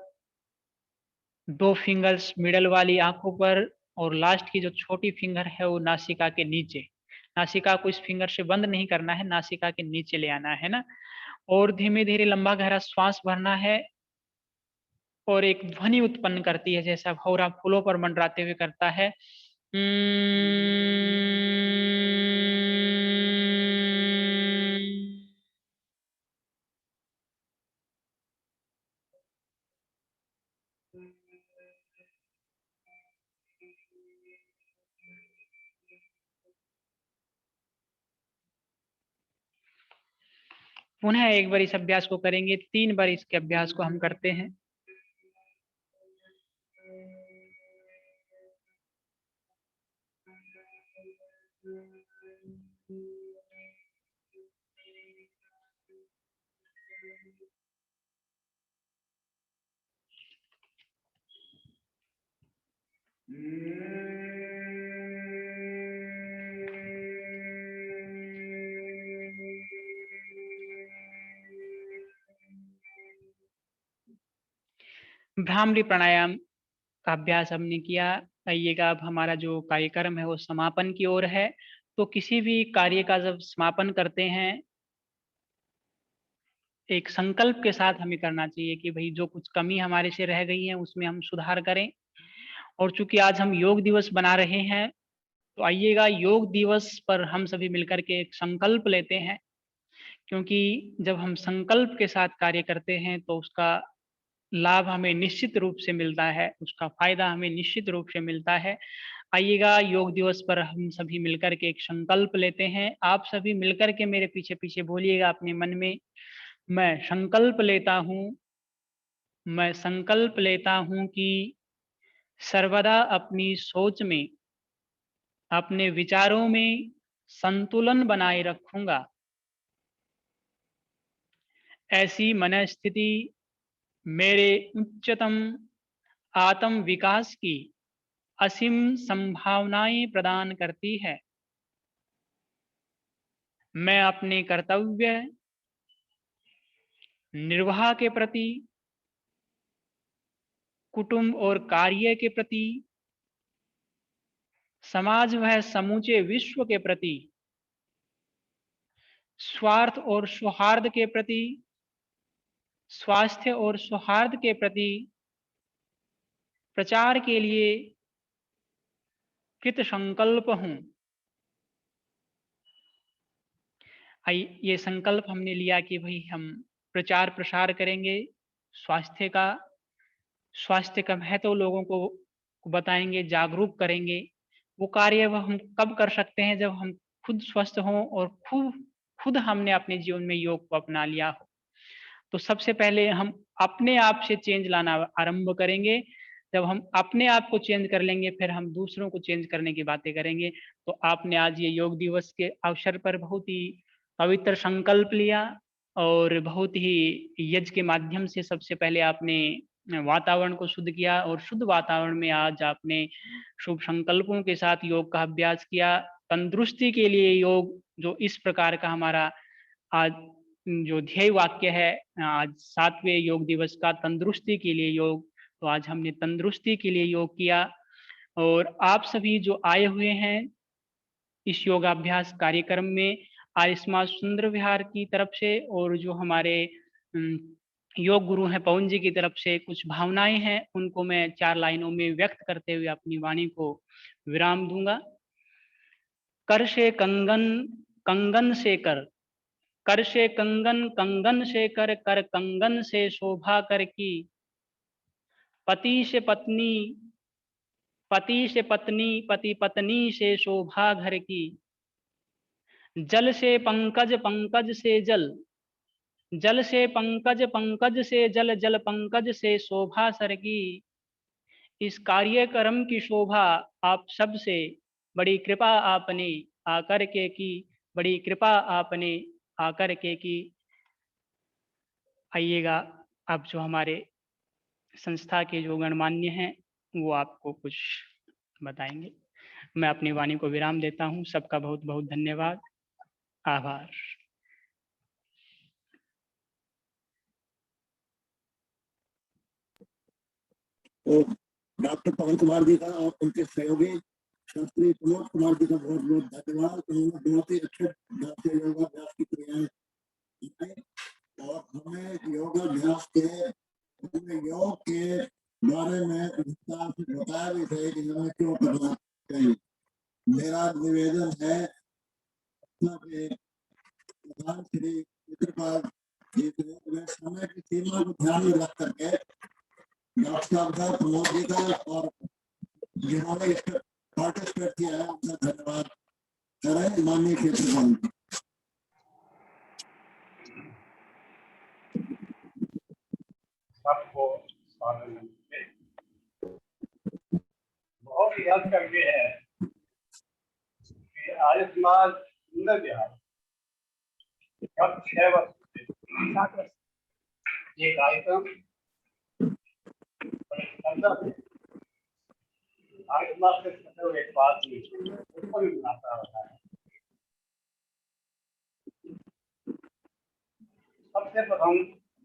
2 फिंगर्स मिडल वाली आंखों पर और लास्ट की जो छोटी फिंगर है वो नासिका के नीचे। नासिका को इस फिंगर से बंद नहीं करना है, नासिका के नीचे ले आना है ना। और धीमे धीरे लंबा गहरा श्वास भरना है और एक ध्वनि उत्पन्न करती है जैसा भौरा फूलों पर मंडराते हुए करता है। पुनः एक बार इस अभ्यास को करेंगे, 3 बार इसके अभ्यास को हम करते हैं। भ्रामरी प्राणायाम का अभ्यास हमने किया। आइएगा अब हमारा जो कार्यक्रम है वो समापन की ओर है। तो किसी भी कार्य का जब समापन करते हैं एक संकल्प के साथ हमें करना चाहिए कि भाई जो कुछ कमी हमारे से रह गई है उसमें हम सुधार करें। और चूंकि आज हम योग दिवस बना रहे हैं तो आइएगा योग दिवस पर हम सभी मिलकर के एक संकल्प लेते हैं, क्योंकि जब हम संकल्प के साथ कार्य करते हैं तो उसका लाभ हमें निश्चित रूप से मिलता है, उसका फायदा हमें निश्चित रूप से मिलता है। आइएगा योग दिवस पर हम सभी मिलकर के एक संकल्प लेते हैं। आप सभी मिलकर के मेरे पीछे पीछे बोलिएगा अपने मन में, मैं संकल्प लेता हूँ, मैं संकल्प लेता हूँ कि सर्वदा अपनी सोच में, अपने विचारों में संतुलन बनाए रखूंगा। ऐसी मनस्थिति मेरे उच्चतम आत्म विकास की असीम संभावनाएं प्रदान करती है। मैं अपने कर्तव्य निर्वाह के प्रति कुटुंब और कार्य के प्रति, समाज व समूचे विश्व के प्रति, स्वार्थ और सौहार्द के प्रति, स्वास्थ्य और सौहार्द के प्रति प्रचार के लिए कृत संकल्प हूं। ये संकल्प हमने लिया कि भाई हम प्रचार प्रसार करेंगे स्वास्थ्य का महत्व लोगों को बताएंगे, जागरूक करेंगे। वो कार्य वह हम कब कर सकते हैं जब हम खुद स्वस्थ हों और खुद हमने अपने जीवन में योग को अपना लिया हो। तो सबसे पहले हम अपने आप से चेंज लाना आरंभ करेंगे। जब हम अपने आप को चेंज कर लेंगे फिर हम दूसरों को चेंज करने की बातें करेंगे। तो आपने आज ये योग दिवस के अवसर पर बहुत ही पवित्र संकल्प लिया और बहुत ही यज्ञ के माध्यम से सबसे पहले आपने वातावरण को शुद्ध किया और शुद्ध वातावरण में आज आपने शुभ संकल्पों के साथ योग का अभ्यास किया। तंदुरुस्ती के लिए योग, जो इस प्रकार का हमारा आज जो ध्येय वाक्य है आज 7वें योग दिवस का, तंदुरुस्ती के लिए योग, तो आज हमने तंदुरुस्ती के लिए योग किया। और आप सभी जो आए हुए हैं इस योगाभ्यास कार्यक्रम में आयुष्मा सुंदर विहार की तरफ से और जो हमारे योग गुरु हैं पवन जी की तरफ से कुछ भावनाएं हैं, उनको मैं 4 लाइनों में व्यक्त करते हुए अपनी वाणी को विराम दूंगा। कर से कंगन, कंगन से कर से कंगन, कंगन से कर कंगन से शोभा कर की, पति से पत्नी, पति से पत्नी, पति पत्नी से शोभा घर की, जल से पंकज, पंकज से जल, जल से पंकज, पंकज से जल, जल पंकज से शोभा सर की। इस कार्यक्रम की शोभा आप सबसे बड़ी कृपा आपने आकर के की, बड़ी कृपा आपने आकर के की। आइएगा, अब जो हमारे संस्था के जो गणमान्य हैं वो आपको कुछ बताएंगे। मैं अपनी वाणी को विराम देता हूँ। सबका बहुत बहुत धन्यवाद, आभार। तो डॉक्टर पवन कुमार जी का और उनके सहयोगी शास्त्री प्रमोद कुमार जी का बहुत बहुत धन्यवाद। उन्होंने बहुत ही अच्छे ढंग से योगाभ्यास की क्रियाएं की और हमें योगाभ्यास के योग के बारे में विस्तार से बताया भी थे कि हमें क्यों करना चाहिए। मेरा निवेदन है प्रधान श्री चित्रपाल जी से समय की सीमा को ध्यान में रख करके डॉक्टर साहब का, प्रमोद जी का और जिन्होंने इसमें पार्टिसिपेट किया है उनका धन्यवाद करें। माननीय क्षेत्रपाल जी, सबको स्वागत। बहुत याद करके है कि आयुष्मान सुंदर विहार कब 6 वर्ष से ये कार्यक्रम आयुष्मान से सटे हुए बात उसको भी बनाता रहता है। सबसे प्रथम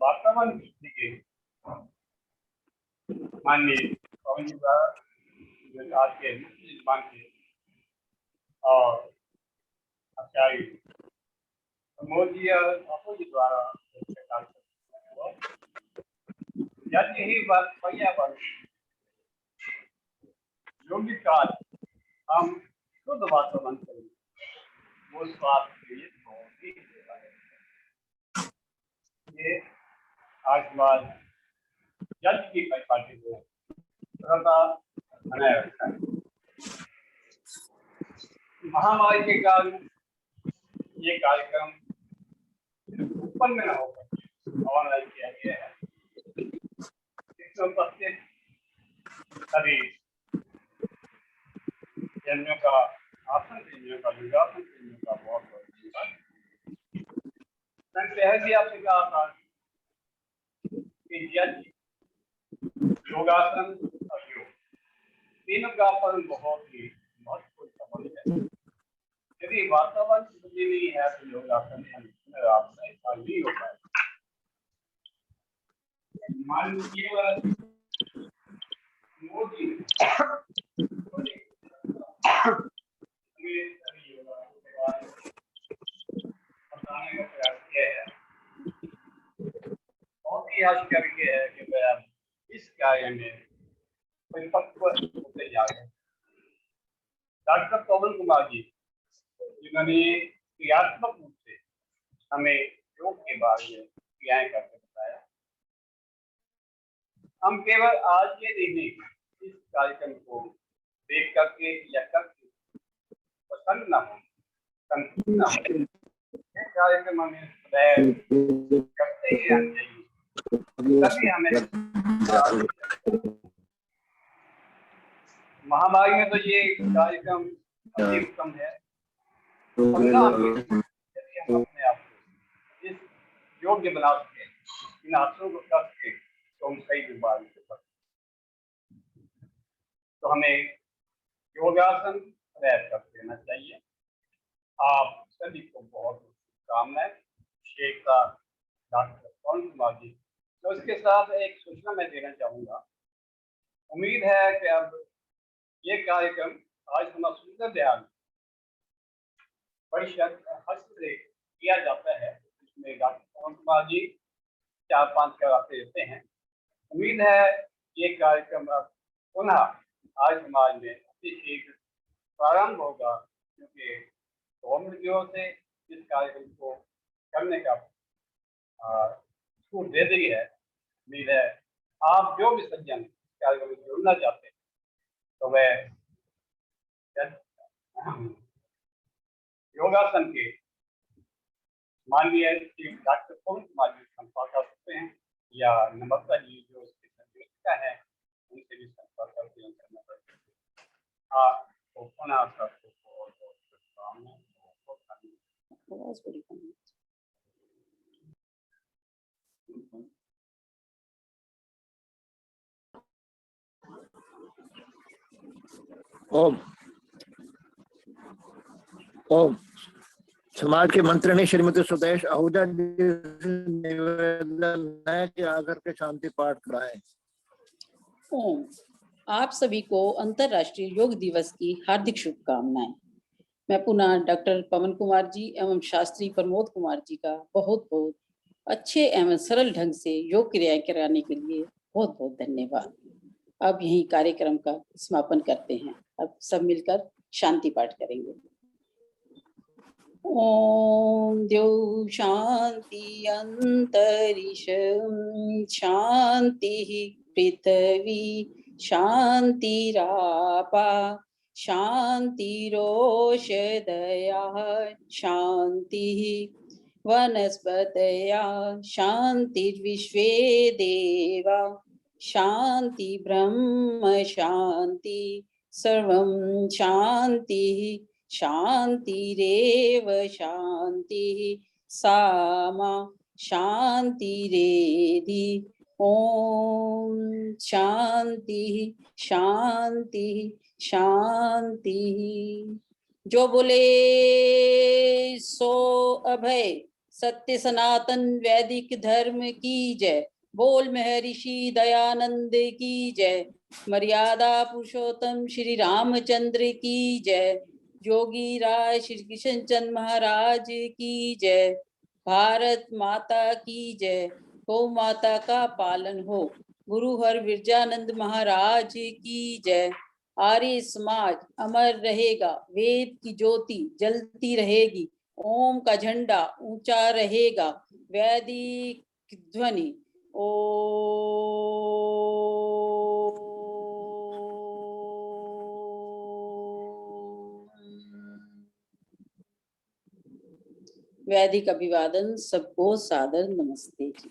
वातावरण के माननीय पवन जी द्वारा आज के निर्माण के और आचार्य प्रमोद जी और बापू जी द्वारा यही बात पर्यावरण योग्य काल हम शुद्ध वातावरण करेंगे वो स्वास्थ्य के लिए बहुत ही ये आशीर्वाद जल की पार्टी को बनाए रखा है। महामारी के कारण ये कार्यक्रम उत्पन्न न होकर ऑनलाइन किया गया है। इसमें उपस्थित सभी जन्मियों का, आसन प्रेमियों का, योगासन प्रेमियों का बहुत बहुत धन्यवाद। मैंने पहले भी आपसे कहा था कि योगासन और योग तीनों का फल बहुत ही महत्वपूर्ण संबंध है। यदि वातावरण शुद्धि नहीं है तो योगासन आपसे नहीं हो पाएगा। मान लीजिए करने में परिपक्व होते जा रहे हैं। डॉक्टर पवन कुमार जी, जिन्होंने क्रियात्मक रूप से हमें योग के बारे में क्रियाएं करके बताया। हम केवल आज के दिन इस कार्यक्रम को देख करके या करके प्रसन्न न हो, संतुष्ट न हो, ये कार्यक्रम हमें करते ही रहना चाहिए, तभी हमें महामारी में तो ये कार्यक्रम अति उत्तम है। यदि हम अपने आप को इस योग्य बना सके, इन आसनों को कर सके, तो हम सही बीमारी से बच सकते। तो हमें योगासन प्रयास करते रहना चाहिए। आप सभी को बहुत शुभकामनाएं। शेखा डॉक्टर पवन कुमार जी, तो इसके साथ एक सूचना मैं देना चाहूँगा। उम्मीद है कि अब ये कार्यक्रम आज हमारा सुंदर ध्यान बड़ी हर्ष से किया जाता है। इसमें डॉक्टर पवन कुमार जी 4-5 कराते रहते हैं। उम्मीद है ये कार्यक्रम अब पुनः आज समाज में अति शीघ्र प्रारंभ होगा, क्योंकि गवर्नमेंट की ओर से इस कार्यक्रम को करने का छूट दे दी है। उम्मीद है आप जो भी सज्जन कार्यक्रम में जुड़ना चाहते हैं तो वह योगासन के माननीय डॉक्टर पवन कुमार जी संपर्क कर सकते हैं, या नम्रता जी जो इसके संयोजिका है उनसे भी संपर्क करके करना पड़ेगा। आपको पुनः सबको बहुत बहुत शुभकामनाएं। ओम समाज के मंत्री श्रीमती सुदेश आहूजा जी निवेदन है कि आकर के शांति पाठ कराएं। ओम। आप सभी को अंतर्राष्ट्रीय योग दिवस की हार्दिक शुभकामनाएं। मैं पुनः डॉक्टर पवन कुमार जी एवं शास्त्री प्रमोद कुमार जी का बहुत बहुत अच्छे एवं सरल ढंग से योग क्रियाएं कराने के लिए बहुत बहुत धन्यवाद। अब यही कार्यक्रम का समापन करते हैं। अब सब मिलकर शांति पाठ करेंगे। ओम द्यौ शांति अंतरिक्षं शांति पृथ्वी शांतिरापा शांतिरोषधयः शांति वनस्पतयः शांतिर्विश्वे देवा शांति ब्रह्म शांति सर्वं शांति शांतिरेव शांति सामा शांतिरेधि। ओम शांति शांति शांति। जो बोले सो अभय सत्य सनातन वैदिक धर्म की जय। बोल महर्षि दयानंद की जय। मर्यादा पुरुषोत्तम श्री रामचंद्र की जय। योगी राज श्री कृष्ण चंद्र महाराज की जय। भारत माता की जय। गौ माता का पालन हो। गुरु हर विरजानंद महाराज की जय। आर्य समाज अमर रहेगा। वेद की ज्योति जलती रहेगी। ओम का झंडा ऊंचा रहेगा। वैदिक ध्वनि ओ वैदिक अभिवादन। सबको सादर नमस्ते जी।